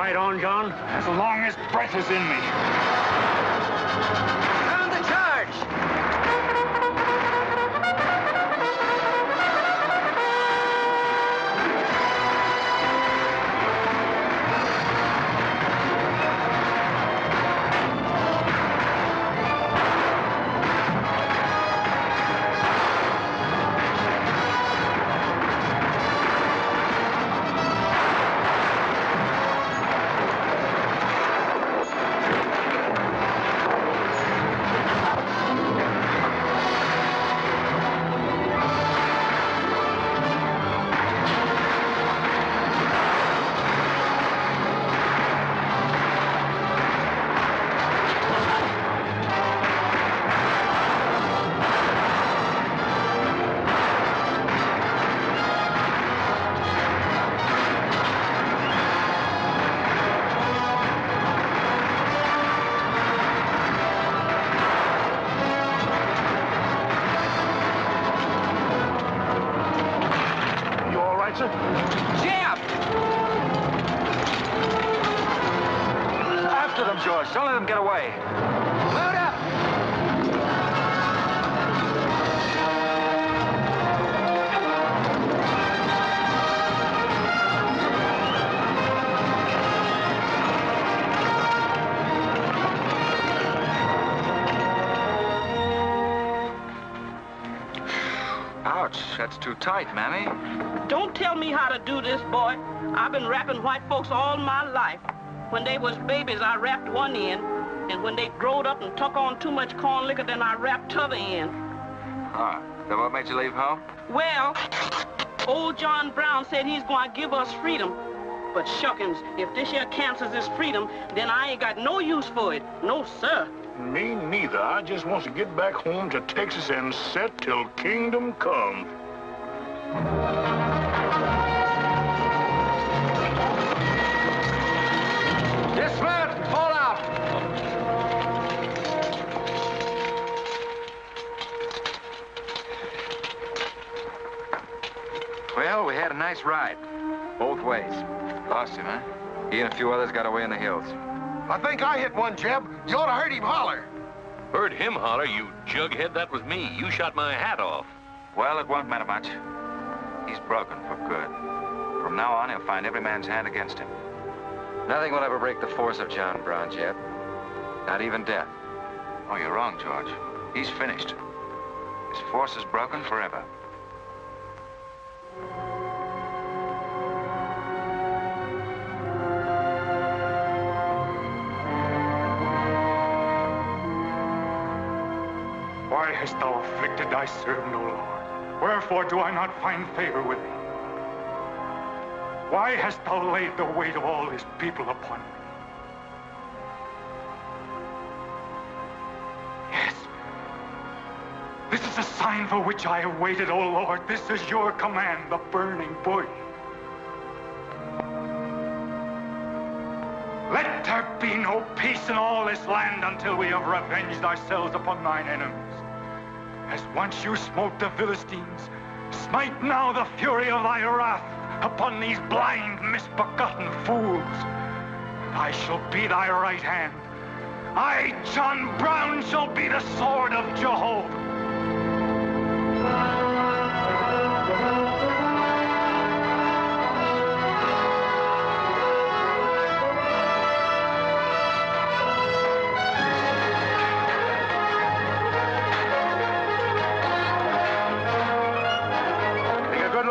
fight on, John? As long as breath is in me. Sound the charge! Jeb! After them, George. Don't let them get away. Load up! Ouch, that's too tight, Mammy. Don't tell me how to do this, boy. I've been wrapping white folks all my life. When they was babies, I wrapped one end, and when they growed up and took on too much corn liquor, then I wrapped t'other end. Huh. Is that what made you leave home? Well, old John Brown said he's going to give us freedom. But shuckins, if this here cancels this freedom, then I ain't got no use for it. No, sir. Me neither. I just want to get back home to Texas and set till kingdom come. Dismount! Fall out! Well, we had a nice ride. Both ways. Lost him, huh? He and a few others got away in the hills. I think I hit one, Jeb. You ought to heard him holler. Heard him holler, you jughead? That was me. You shot my hat off. Well, it won't matter much. He's broken for good. From now on, he'll find every man's hand against him. Nothing will ever break the force of John Brown, Jeb. Not even death. Oh, you're wrong, George. He's finished. His force is broken forever. Why hast thou afflicted thy servant, O Lord? Wherefore do I not find favor with thee? Why hast thou laid the weight of all this people upon me? Yes. This is a sign for which I have waited, O Lord. This is your command, the burning bush. Let there be no peace in all this land until we have revenged ourselves upon thine enemies. As once you smote the Philistines, smite now the fury of thy wrath upon these blind, misbegotten fools. I shall be thy right hand. I, John Brown, shall be the sword of Jehovah.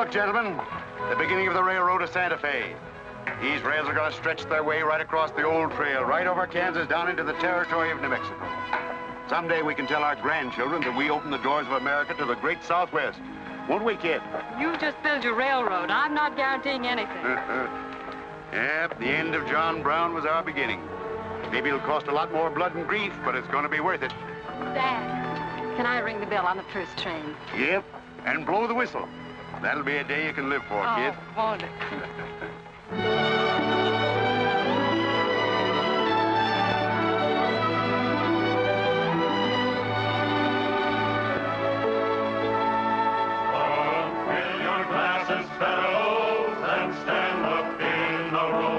Gentlemen, the beginning of the railroad to Santa Fe. These rails are going to stretch their way right across the old trail, right over Kansas, down into the territory of New Mexico. Someday we can tell our grandchildren that we opened the doors of America to the great Southwest. Won't we, kid? You just build your railroad. I'm not guaranteeing anything. Yep, the end of John Brown was our beginning. Maybe it'll cost a lot more blood and grief, but it's going to be worth it. Dad, can I ring the bell on the first train? Yep, and blow the whistle. That'll be a day you can live for, kid. Won't it? Fill your glasses, fellows, and stand up in a row.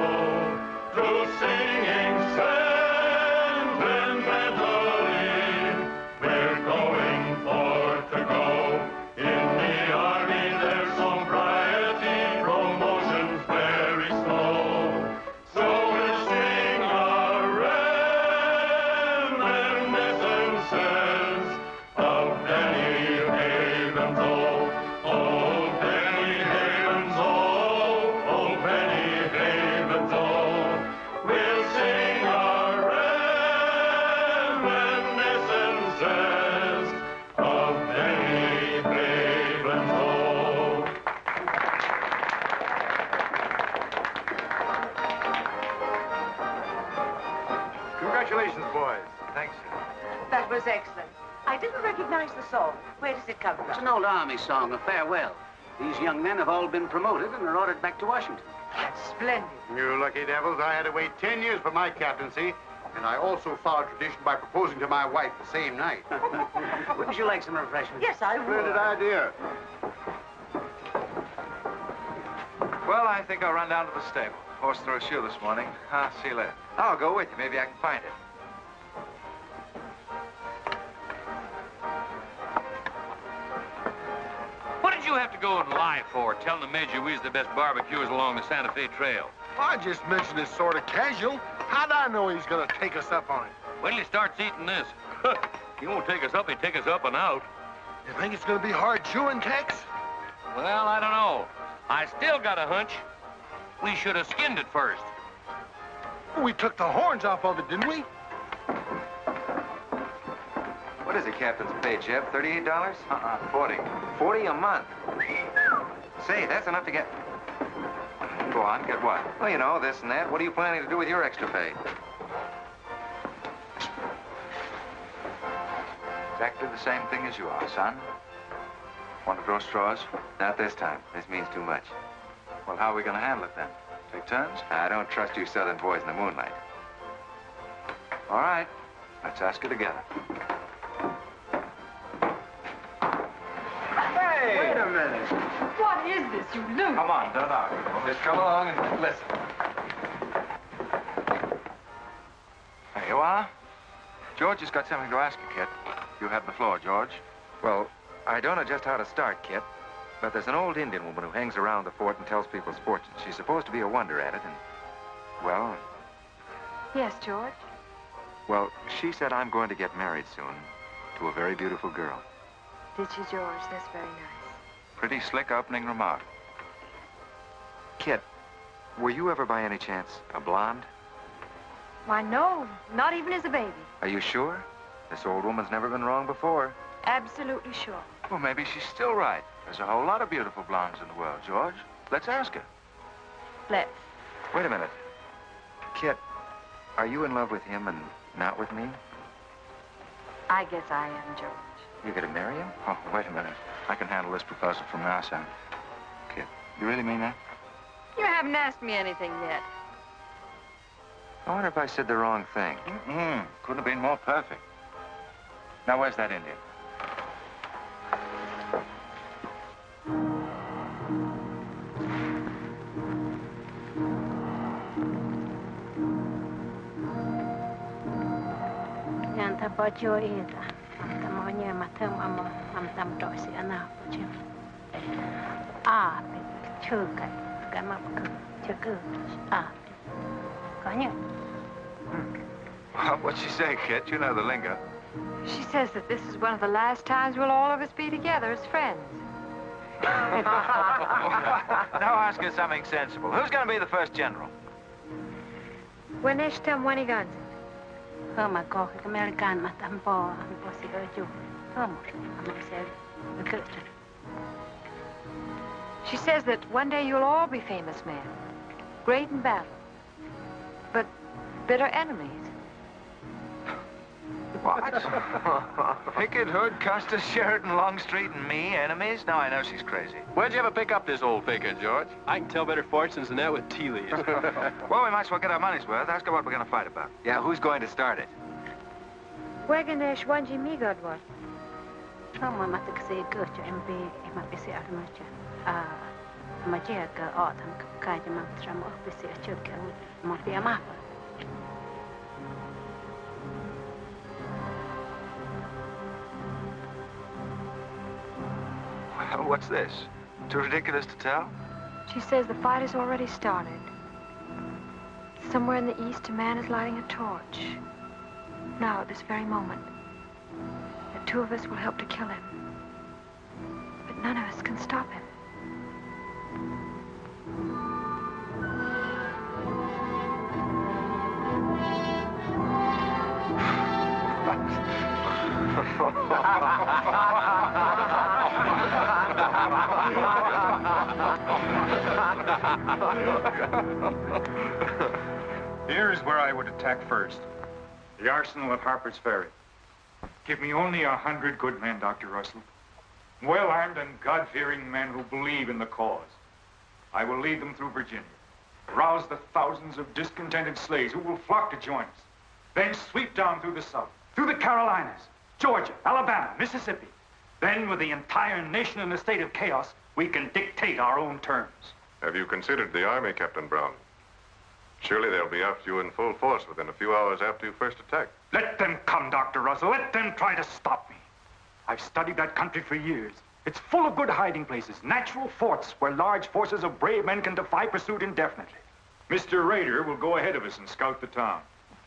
That was excellent. I didn't recognize the song. Where does it come from? It's an old Army song, a farewell. These young men have all been promoted and are ordered back to Washington. That's splendid. You lucky devils, I had to wait 10 years for my captaincy, and I also followed tradition by proposing to my wife the same night. Wouldn't you like some refreshment? Yes, I would. Splendid idea. Well, I think I'll run down to the stable. Horse threw a shoe this morning. I'll see you later. I'll go with you. Maybe I can find it. What did you have to go and lie for, telling the Major we was the best barbecuers along the Santa Fe Trail? I just mentioned it sort of casual. How'd I know he's gonna take us up on it? When he starts eating this, he won't take us up, he'll take us up and out. You think it's gonna be hard chewing, Tex? Well, I don't know. I still got a hunch. We should have skinned it first. We took the horns off of it, didn't we? What is the captain's pay, Jeb? $38? 40. 40 a month. Say, that's enough to get... Go on, get what? Well, you know, this and that. What are you planning to do with your extra pay? Exactly the same thing as you are, son. Want to throw straws? Not this time. This means too much. Well, how are we going to handle it then? Take turns? I don't trust you southern boys in the moonlight. All right. Let's ask her together. Hey! Wait a minute. What is this, you loot? Come on, don't argue. Just come along and listen. There you are. George has got something to ask you, kid. You have the floor, George. Well, I don't know just how to start, kid. But there's an old Indian woman who hangs around the fort and tells people's fortunes. She's supposed to be a wonder at it, and... Well... Yes, George? Well, she said I'm going to get married soon to a very beautiful girl. Did she, George? That's very nice. Pretty slick opening remark. Kid, were you ever by any chance a blonde? Why, no. Not even as a baby. Are you sure? This old woman's never been wrong before. Absolutely sure. Well, maybe she's still right. There's a whole lot of beautiful blondes in the world, George. Let's ask her. Let's. Wait a minute. Kid, are you in love with him and not with me? I guess I am, George. You're going to marry him? Oh, wait a minute. I can handle this proposal from now, son. Kid, you really mean that? You haven't asked me anything yet. I wonder if I said the wrong thing. Couldn't have been more perfect. Now, where's that Indian? What'd she say, kid? You know the lingo. She says that this is one of the last times we'll all of us be together as friends. Now ask her something sensible. Who's going to be the first general? When is tam when he guns? American matambo She says that one day you'll all be famous men, great in battle, but bitter enemies. What? Pickett, Hood, Custer, Sheridan, Longstreet, and me, enemies? Now I know she's crazy. Where'd you ever pick up this old faker, George? I can tell better fortunes than that with tea leaves. Well, we might as well get our money's worth. Ask her what we're going to fight about. Yeah, who's going to start it? Weganesh wanji mi godwat. Mama matakse gocha MB mapisi armacha. Magia ka autumn kaja mantram opisi achurka mapia mapa. Well, what's this? Too ridiculous to tell? She says the fight has already started. Somewhere in the east, a man is lighting a torch. Now, at this very moment, the two of us will help to kill him. But none of us can stop him. Here's where I would attack first. The arsenal at Harpers Ferry. Give me only 100 good men, Dr. Russell. Well-armed and God-fearing men who believe in the cause. I will lead them through Virginia. Rouse the thousands of discontented slaves who will flock to join us. Then sweep down through the South, through the Carolinas, Georgia, Alabama, Mississippi. Then, with the entire nation in a state of chaos, we can dictate our own terms. Have you considered the Army, Captain Brown? Surely they'll be after you in full force within a few hours after you first attack. Let them come, Dr. Russell. Let them try to stop me. I've studied that country for years. It's full of good hiding places, natural forts where large forces of brave men can defy pursuit indefinitely. Mr. Raider will go ahead of us and scout the town.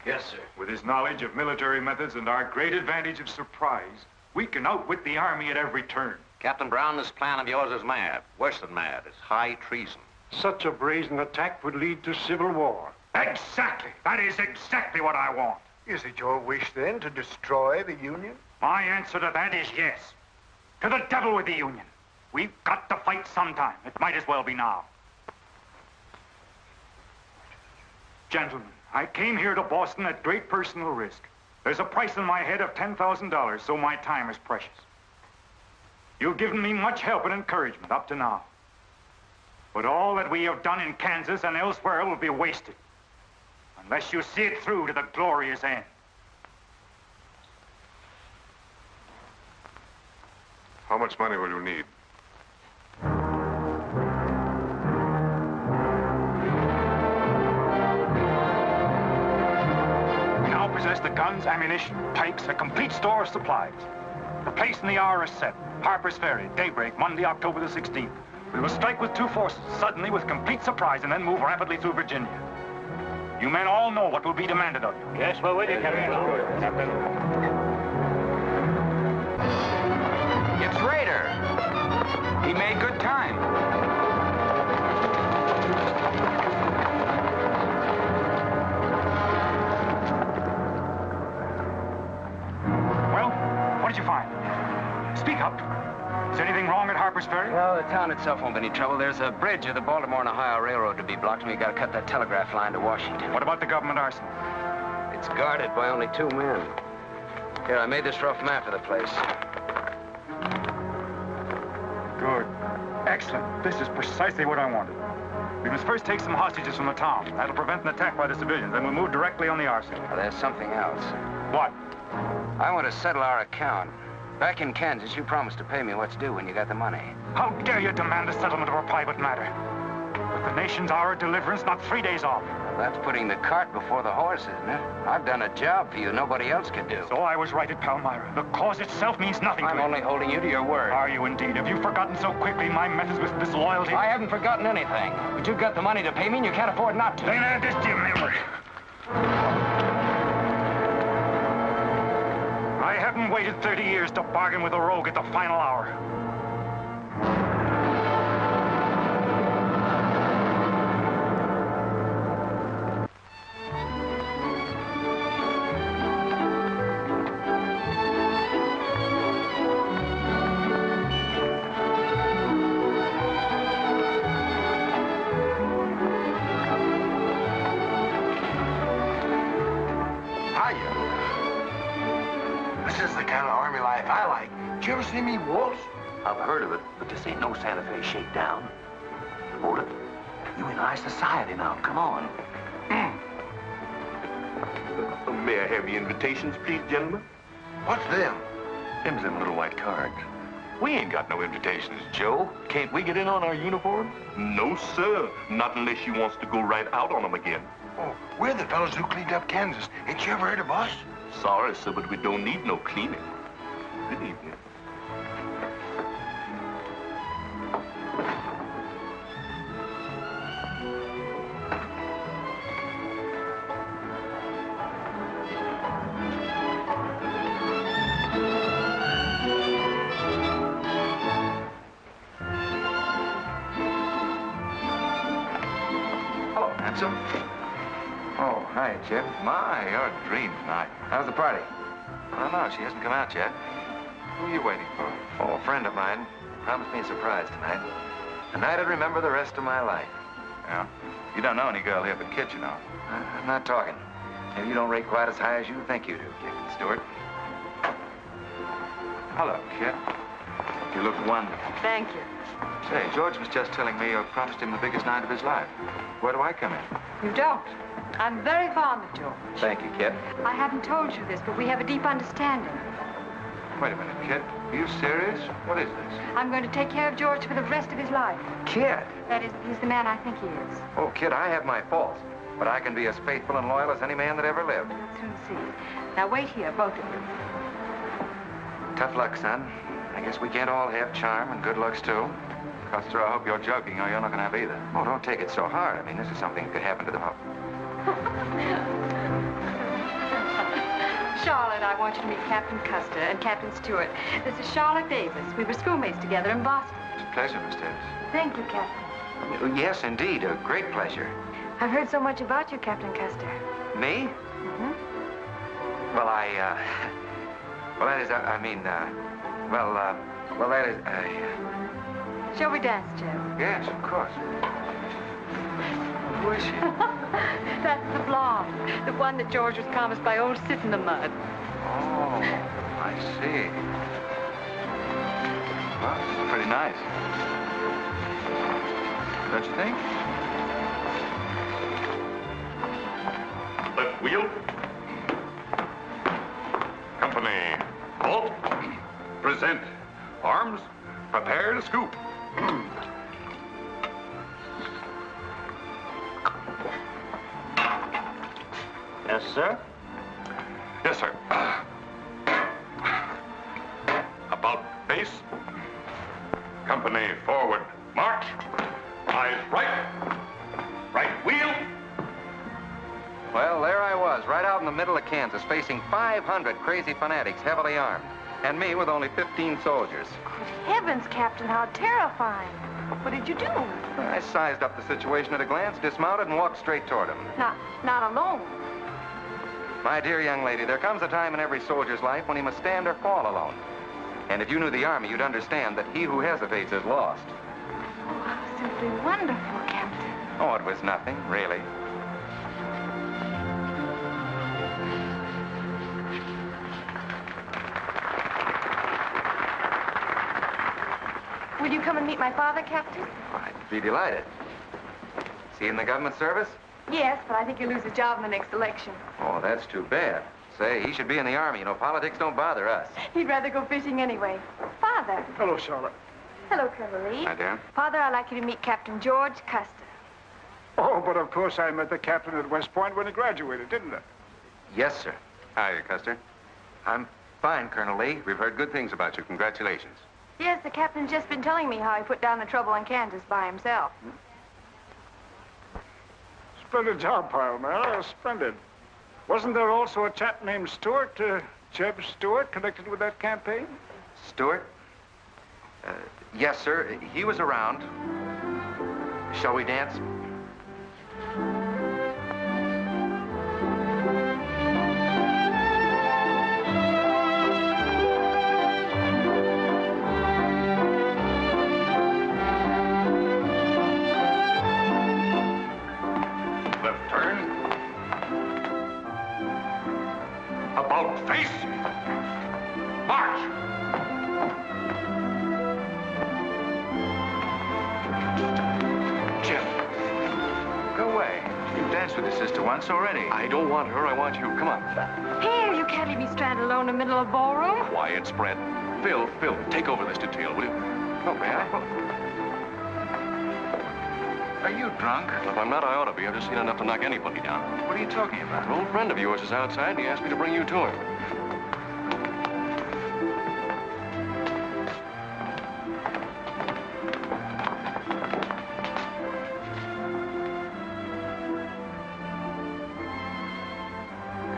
Yes, sir. With his knowledge of military methods and our great advantage of surprise, we can outwit the Army at every turn. Captain Brown, this plan of yours is mad. Worse than mad. It's high treason. Such a brazen attack would lead to civil war. Exactly. That is exactly what I want. Is it your wish, then, to destroy the Union? My answer to that is yes. To the devil with the Union. We've got to fight sometime. It might as well be now. Gentlemen, I came here to Boston at great personal risk. There's a price on my head of $10,000, so my time is precious. You've given me much help and encouragement up to now. But all that we have done in Kansas and elsewhere will be wasted unless you see it through to the glorious end. How much money will you need? We now possess the guns, ammunition, tanks, a complete store of supplies. The place and the hour is set. Harpers Ferry, daybreak, Monday, October the 16th. We will strike with two forces, suddenly with complete surprise, and then move rapidly through Virginia. You men all know what will be demanded of you. Yes, we're with you, Captain. It's Raider. He made good time. Well, what did you find? Speak up. Is anything wrong at Harpers Ferry? Well, the town itself won't be any trouble. There's a bridge of the Baltimore and Ohio Railroad to be blocked, and we gotta cut that telegraph line to Washington. What about the government arsenal? It's guarded by only 2 men. Here, I made this rough map of the place. Good. Excellent. This is precisely what I wanted. We must first take some hostages from the town. That'll prevent an attack by the civilians. Then we'll move directly on the arsenal. Well, there's something else. What? I want to settle our account. Back in Kansas, you promised to pay me what's due when you got the money. How dare you demand a settlement of a private matter? With the nation's hour of deliverance not 3 days off. Well, that's putting the cart before the horse, isn't it? I've done a job for you nobody else could do. So I was right at Palmyra. The cause itself means nothing to I'm me. only holding you to your word. Are you indeed? Have you forgotten so quickly my methods with disloyalty? I haven't forgotten anything. But you've got the money to pay me and you can't afford not to. Then add this to your memory. I haven't waited 30 years to bargain with a rogue at the final hour. See me waltz? I've heard of it, but this ain't no Santa Fe shakedown. Hold it. You in high society now. Come on. May I have your invitations, please, gentlemen? What's them? Them's them little white cards. We ain't got no invitations, Joe. Can't we get in on our uniform? No, sir. Not unless you wants to go right out on them again. Oh, we're the fellows who cleaned up Kansas. Ain't you ever heard of us? Sorry, sir, but we don't need no cleaning. Good evening. Oh, hi, Jeb. My, you're a dream tonight. How's the party? I don't know. She hasn't come out yet. Who are you waiting for? Oh, a friend of mine promised me a surprise tonight. A night I'd remember the rest of my life. Yeah? You don't know any girl here but Kit, you know. I'm not talking. Maybe you don't rate quite as high as you think you do, Captain Stuart. Hello, kid. You look wonderful. Thank you. Say, George was just telling me you promised him the biggest night of his life. Where do I come in? You don't. I'm very fond of George. Thank you, kid. I haven't told you this, but we have a deep understanding. Wait a minute, kid. Are you serious? What is this? I'm going to take care of George for the rest of his life. Kid? That is, he's the man I think he is. Oh, kid, I have my faults. But I can be as faithful and loyal as any man that ever lived. You'll soon see. Now wait here, both of you. Tough luck, son. I guess we can't all have charm and good looks, too. Custer, I hope you're joking, or you're not going to have either. Oh, don't take it so hard. I mean, this is something that could happen to the public. Charlotte, I want you to meet Captain Custer and Captain Stuart. This is Charlotte Davis. We were schoolmates together in Boston. It's a pleasure, Miss Davis. Thank you, Captain. Oh, yes, indeed. A great pleasure. I've heard so much about you, Captain Custer. Me? Mm-hmm. Well, well, that is, well, that is, Shall we dance, Jeb? Yes, of course. Who is she? That's the blonde. The one that George was promised by old Sit in the Mud. Oh, I see. Well, it's pretty nice. Don't you think? Left wheel. Company, halt. Present. Arms, prepare to scoop. Yes, sir? Yes, sir. About face. Company, forward. March. Eyes right. Right wheel. Well, there I was, right out in the middle of Kansas, facing 500 crazy fanatics, heavily armed. And me with only 15 soldiers. Heavens, Captain, how terrifying. What did you do? I sized up the situation at a glance, dismounted, and walked straight toward him. Not alone. My dear young lady, there comes a time in every soldier's life when he must stand or fall alone. And if you knew the Army, you'd understand that he who hesitates is lost. Oh, how simply wonderful, Captain. Oh, it was nothing, really. Will you come and meet my father, Captain? I'd be delighted. Is he in the government service? Yes, but I think he'll lose his job in the next election. Oh, that's too bad. Say, he should be in the Army. You know, politics don't bother us. He'd rather go fishing anyway. Father. Hello, Charlotte. Hello, Colonel Lee. Hi, dear. Father, I'd like you to meet Captain George Custer. Oh, but of course I met the captain at West Point when he graduated, didn't I? Yes, sir. Hi, Custer. I'm fine, Colonel Lee. We've heard good things about you. Congratulations. Yes, the captain's just been telling me how he put down the trouble in Kansas by himself. Splendid job, pile, man. Oh, splendid. Wasn't there also a chap named Stuart, Jeb Stuart, connected with that campaign? Stuart? Yes, sir. He was around. Shall we dance? About face. March. Jim. Go away. You've danced with your sister once already. I don't want her. I want you. Come on. Here, you can't leave me stranded alone in the middle of the ballroom. Quiet, spread. Phil, take over this detail, will you? Oh, may I? Are you drunk? If I'm not, I ought to be. I've just seen enough to knock anybody down. What are you talking about? An old friend of yours is outside, and he asked me to bring you to him.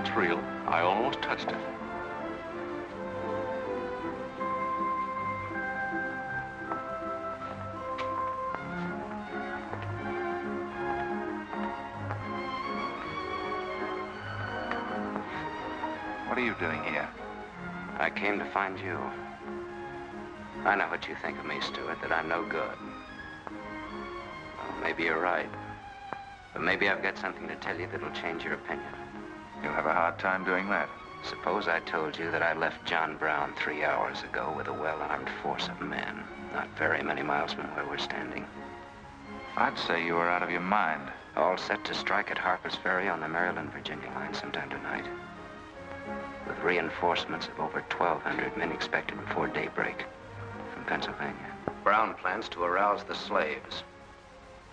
It's real. I almost touched it. What are you doing here? I came to find you. I know what you think of me, Stuart, that I'm no good. Well, maybe you're right. But maybe I've got something to tell you that'll change your opinion. You'll have a hard time doing that. Suppose I told you that I left John Brown 3 hours ago with a well-armed force of men, not very many miles from where we're standing. I'd say you were out of your mind. All set to strike at Harpers Ferry on the Maryland-Virginia line sometime tonight. With reinforcements of over 1,200 men expected before daybreak from Pennsylvania. Brown plans to arouse the slaves.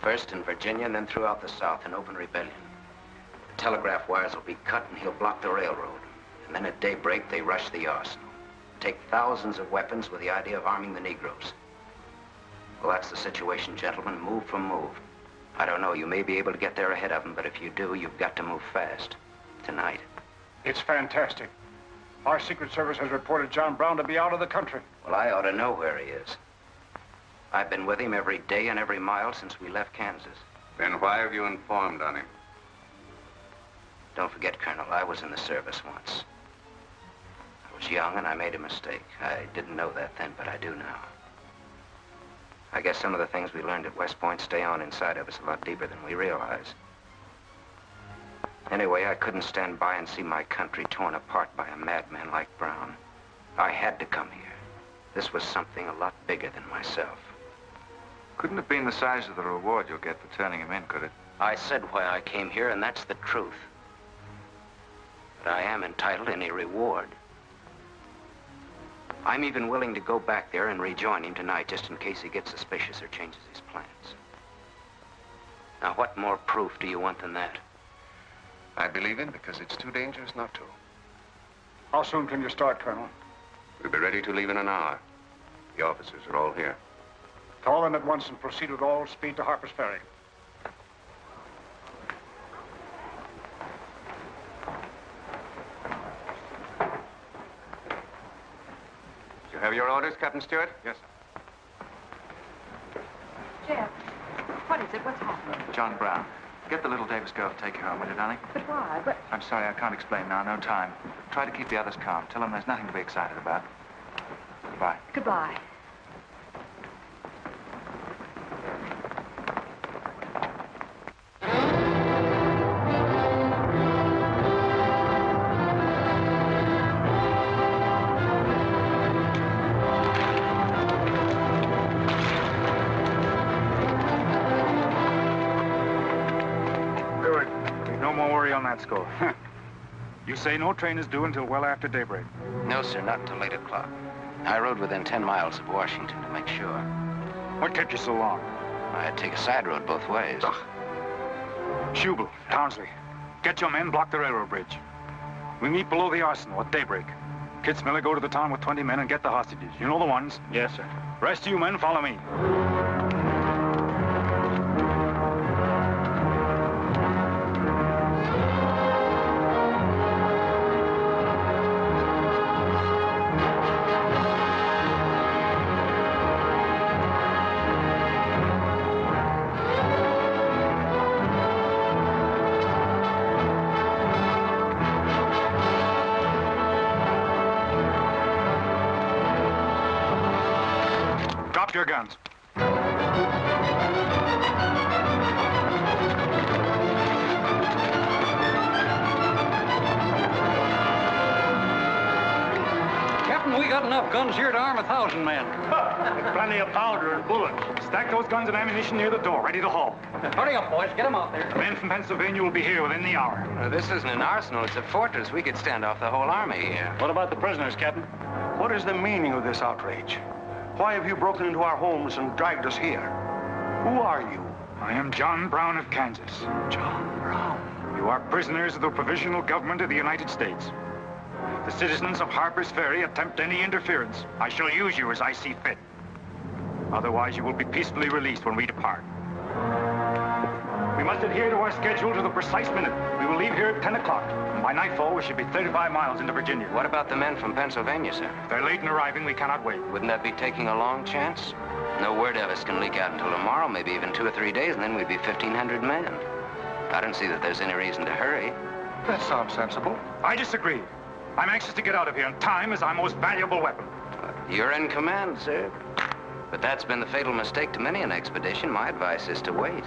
First in Virginia and then throughout the South in open rebellion. The telegraph wires will be cut and he'll block the railroad. And then at daybreak, they rush the arsenal. Take thousands of weapons with the idea of arming the Negroes. Well, that's the situation, gentlemen. Move for move. I don't know, you may be able to get there ahead of them, but if you do, you've got to move fast. Tonight. It's fantastic. Our Secret Service has reported John Brown to be out of the country. Well, I ought to know where he is. I've been with him every day and every mile since we left Kansas. Then why have you informed on him? Don't forget, Colonel, I was in the service once. I was young and I made a mistake. I didn't know that then, but I do now. I guess some of the things we learned at West Point stay on inside of us a lot deeper than we realize. Anyway, I couldn't stand by and see my country torn apart by a madman like Brown. I had to come here. This was something a lot bigger than myself. Couldn't have been the size of the reward you'll get for turning him in, could it? I said why I came here, and that's the truth. But I am entitled to any reward. I'm even willing to go back there and rejoin him tonight, just in case he gets suspicious or changes his plans. Now, what more proof do you want than that? I believe him because it's too dangerous not to. How soon can you start, Colonel? We'll be ready to leave in an hour. The officers are all here. Call them at once and proceed with all speed to Harpers Ferry. You have your orders, Captain Stuart? Yes, sir. Jeb, what is it? What's happening? John Brown. Get the little Davis girl to take you home, will you, darling? But why? But... I'm sorry, I can't explain now. No time. Try to keep the others calm. Tell them there's nothing to be excited about. Goodbye. Goodbye. Score. You say no train is due until well after daybreak? No, sir, not until 8 o'clock. I rode within 10 miles of Washington to make sure. What kept you so long? I had to take a side road both ways. Schubel, Townsley, get your men, block the railroad bridge. We meet below the arsenal at daybreak. Kitzmiller, go to the town with 20 men and get the hostages. You know the ones? Yes, sir. Rest of you men, follow me. Your guns. Captain, we got enough guns here to arm 1,000 men. With plenty of powder and bullets. Stack those guns and ammunition near the door, ready to haul. Hurry up, boys. Get them out there. The men from Pennsylvania will be here within the hour. This isn't an arsenal. It's a fortress. We could stand off the whole army here. What about the prisoners, Captain? What is the meaning of this outrage? Why have you broken into our homes and dragged us here? Who are you? I am John Brown of Kansas. John Brown? You are prisoners of the provisional government of the United States. If the citizens of Harpers Ferry attempt any interference, I shall use you as I see fit. Otherwise, you will be peacefully released when we depart. We must adhere to our schedule to the precise minute. We will leave here at 10 o'clock. And by nightfall, we should be 35 miles into Virginia. What about the men from Pennsylvania, sir? If they're late in arriving, we cannot wait. Wouldn't that be taking a long chance? No word of us can leak out until tomorrow, maybe even 2 or 3 days, and then we'd be 1,500 men. I don't see that there's any reason to hurry. That sounds sensible. I disagree. I'm anxious to get out of here, and time is our most valuable weapon. You're in command, sir. But that's been the fatal mistake to many an expedition. My advice is to wait.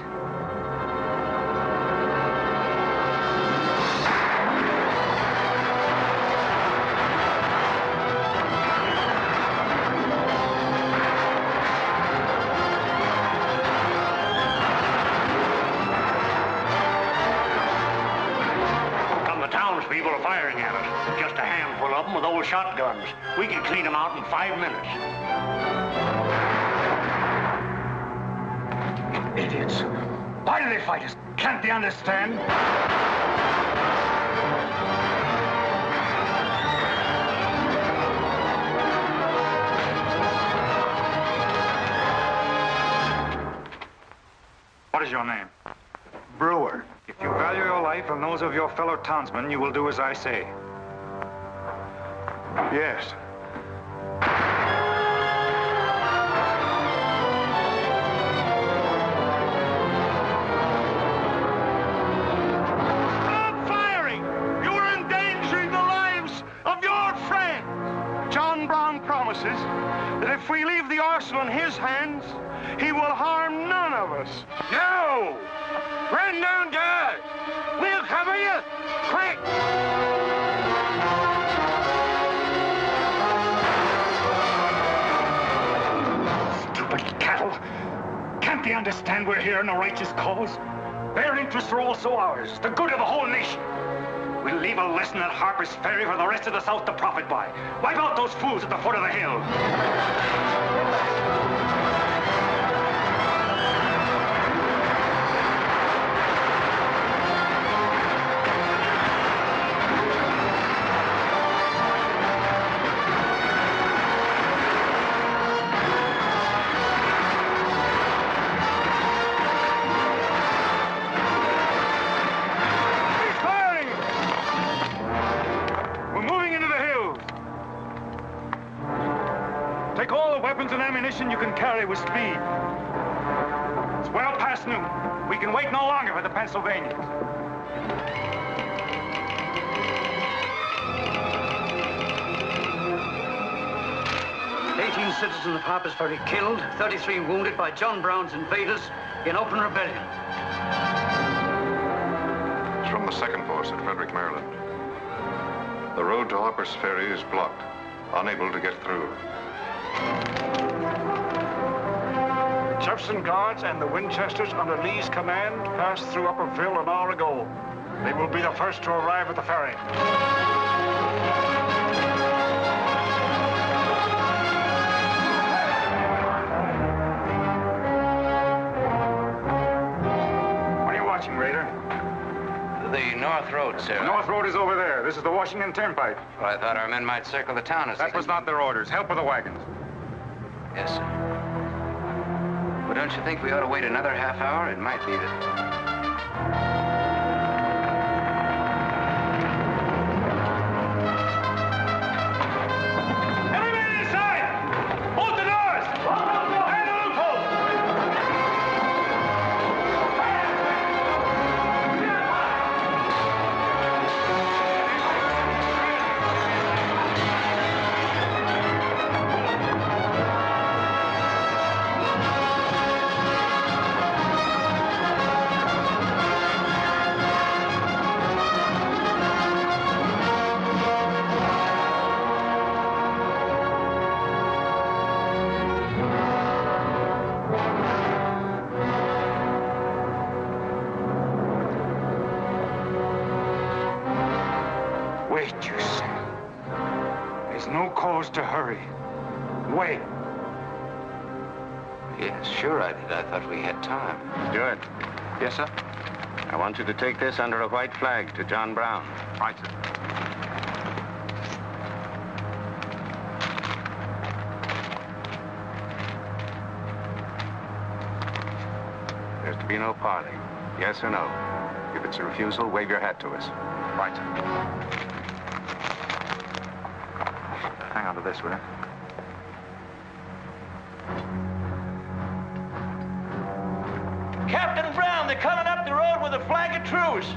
no shotguns. We can clean them out in 5 minutes. Idiots. Why do they fight us? Can't they understand? What is your name? Brewer. If you value your life and those of your fellow townsmen, you will do as I say. Yes. Stop firing! You are endangering the lives of your friends. John Brown promises that if we leave the arsenal in his hands, he will harm none of us. No! Run down, guys! We'll cover you! Quick! Stupid cattle. Can't they understand we're here in a righteous cause? Their interests are also ours, the good of the whole nation. We'll leave a lesson at Harpers Ferry for the rest of the South to profit by. Wipe out those fools at the foot of the hill. And ammunition you can carry with speed. It's well past noon. We can wait no longer for the Pennsylvanians. Citizens of Harpers Ferry killed, 33 wounded by John Brown's invaders in open rebellion. It's from the 2nd Force at Frederick, Maryland. The road to Harpers Ferry is blocked, unable to get through. Jefferson Guards and the Winchesters under Lee's command passed through Upperville an hour ago. They will be the first to arrive at the ferry. What are you watching, Raider? The North Road, sir. The North Road is over there. This is the Washington Turnpike. Well, I thought our men might circle the town as That was not their orders. Help with the wagons. Yes, sir. But don't you think we ought to wait another half hour? It might be that... To hurry. Wait. Yes, sure I did. I thought we had time. Stuart. Yes, sir? I want you to take this under a white flag to John Brown. Right, sir. There's to be no parley. Yes or no. If it's a refusal, wave your hat to us. Right, sir. Hang on to this, will you? Captain Brown, they're coming up the road with a flag of truce.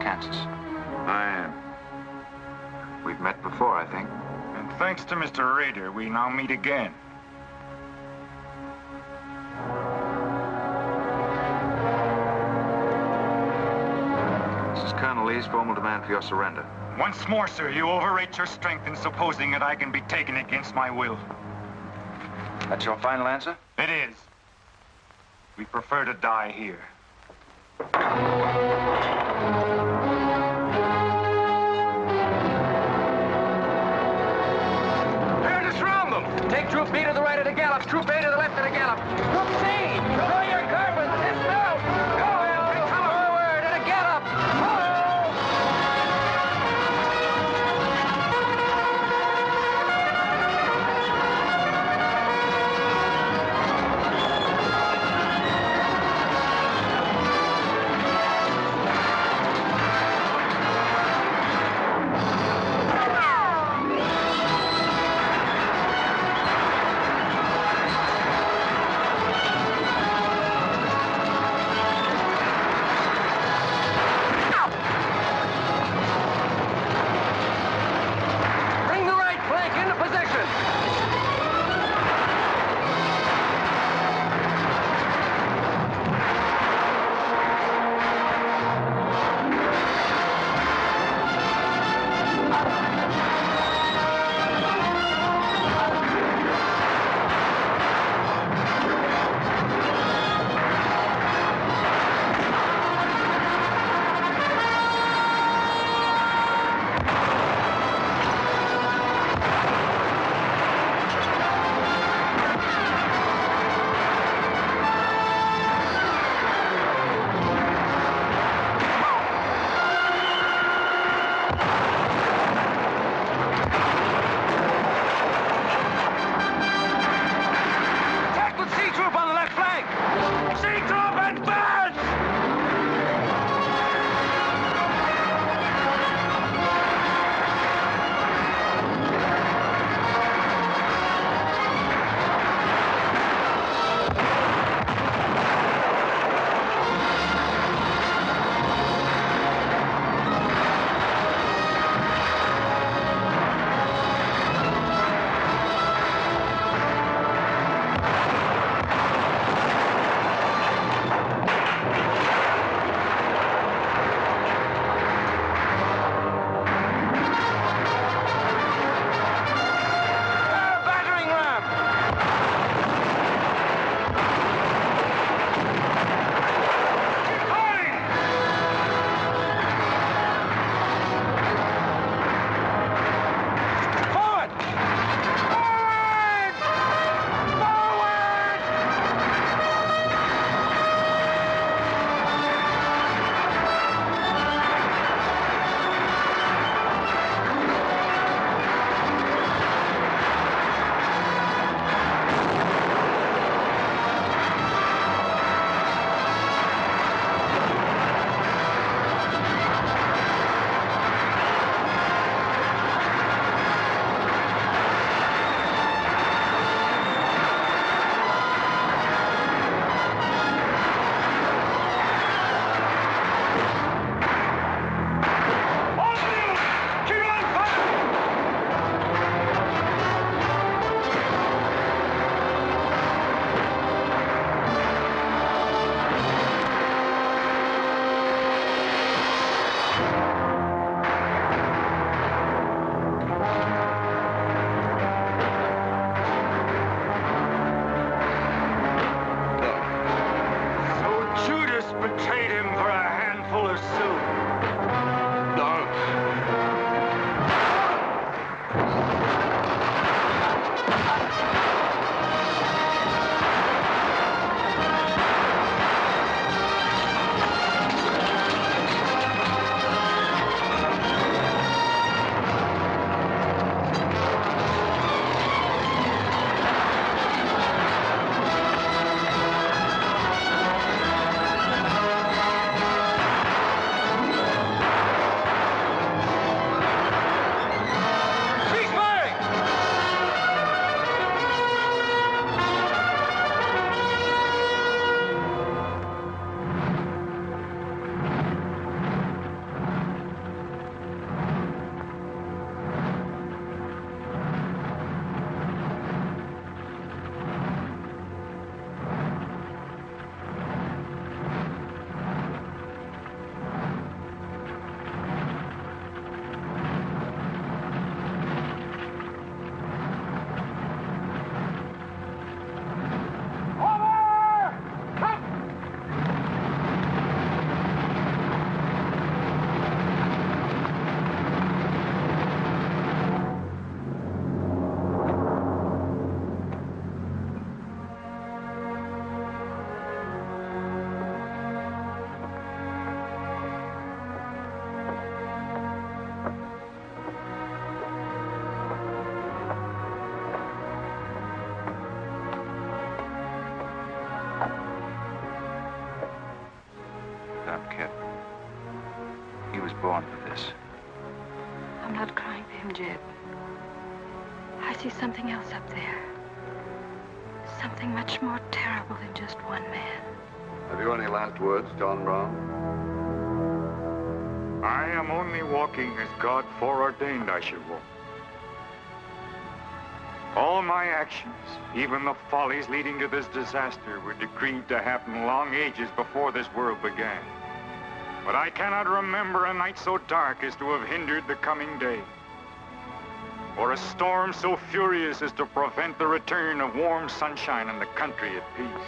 Kansas. I am. We've met before, I think. And thanks to Mr. Rader, we now meet again. This is Colonel Lee's formal demand for your surrender. Once more, sir, you overrate your strength in supposing that I can be taken against my will. That's your final answer? It is. We prefer to die here. Prepare to surround them. Take Troop B to the right of the gallop. Troop A to the left of the gallop. Troop C, throw your carbons. Dismount. Go, Al. Forward and a gallop. born for this. I'm not crying for him, Jeb. I see something else up there. Something much more terrible than just one man. Have you any last words, John Brown? I am only walking as God foreordained I should walk. All my actions, even the follies leading to this disaster, were decreed to happen long ages before this world began. But I cannot remember a night so dark as to have hindered the coming day, or a storm so furious as to prevent the return of warm sunshine and the country at peace.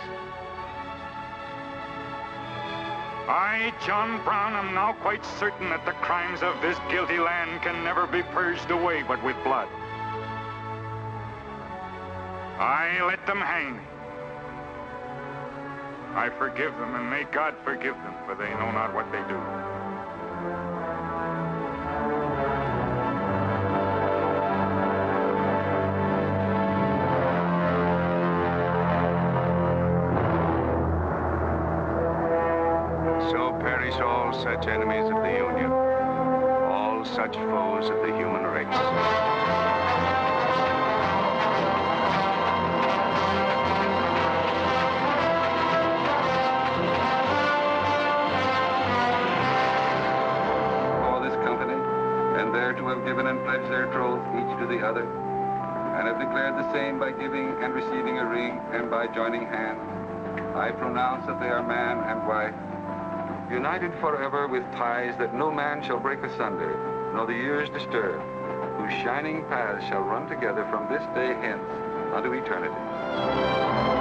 I, John Brown, am now quite certain that the crimes of this guilty land can never be purged away but with blood. I let them hang me. I forgive them, and may God forgive them, for they know not what they do. So perish all such enemies of the Union, all such foes of the human race. To have given and pledged their troth each to the other, and have declared the same by giving and receiving a ring and by joining hands, I pronounce that they are man and wife, united forever with ties that no man shall break asunder, nor the years disturb, whose shining paths shall run together from this day hence unto eternity.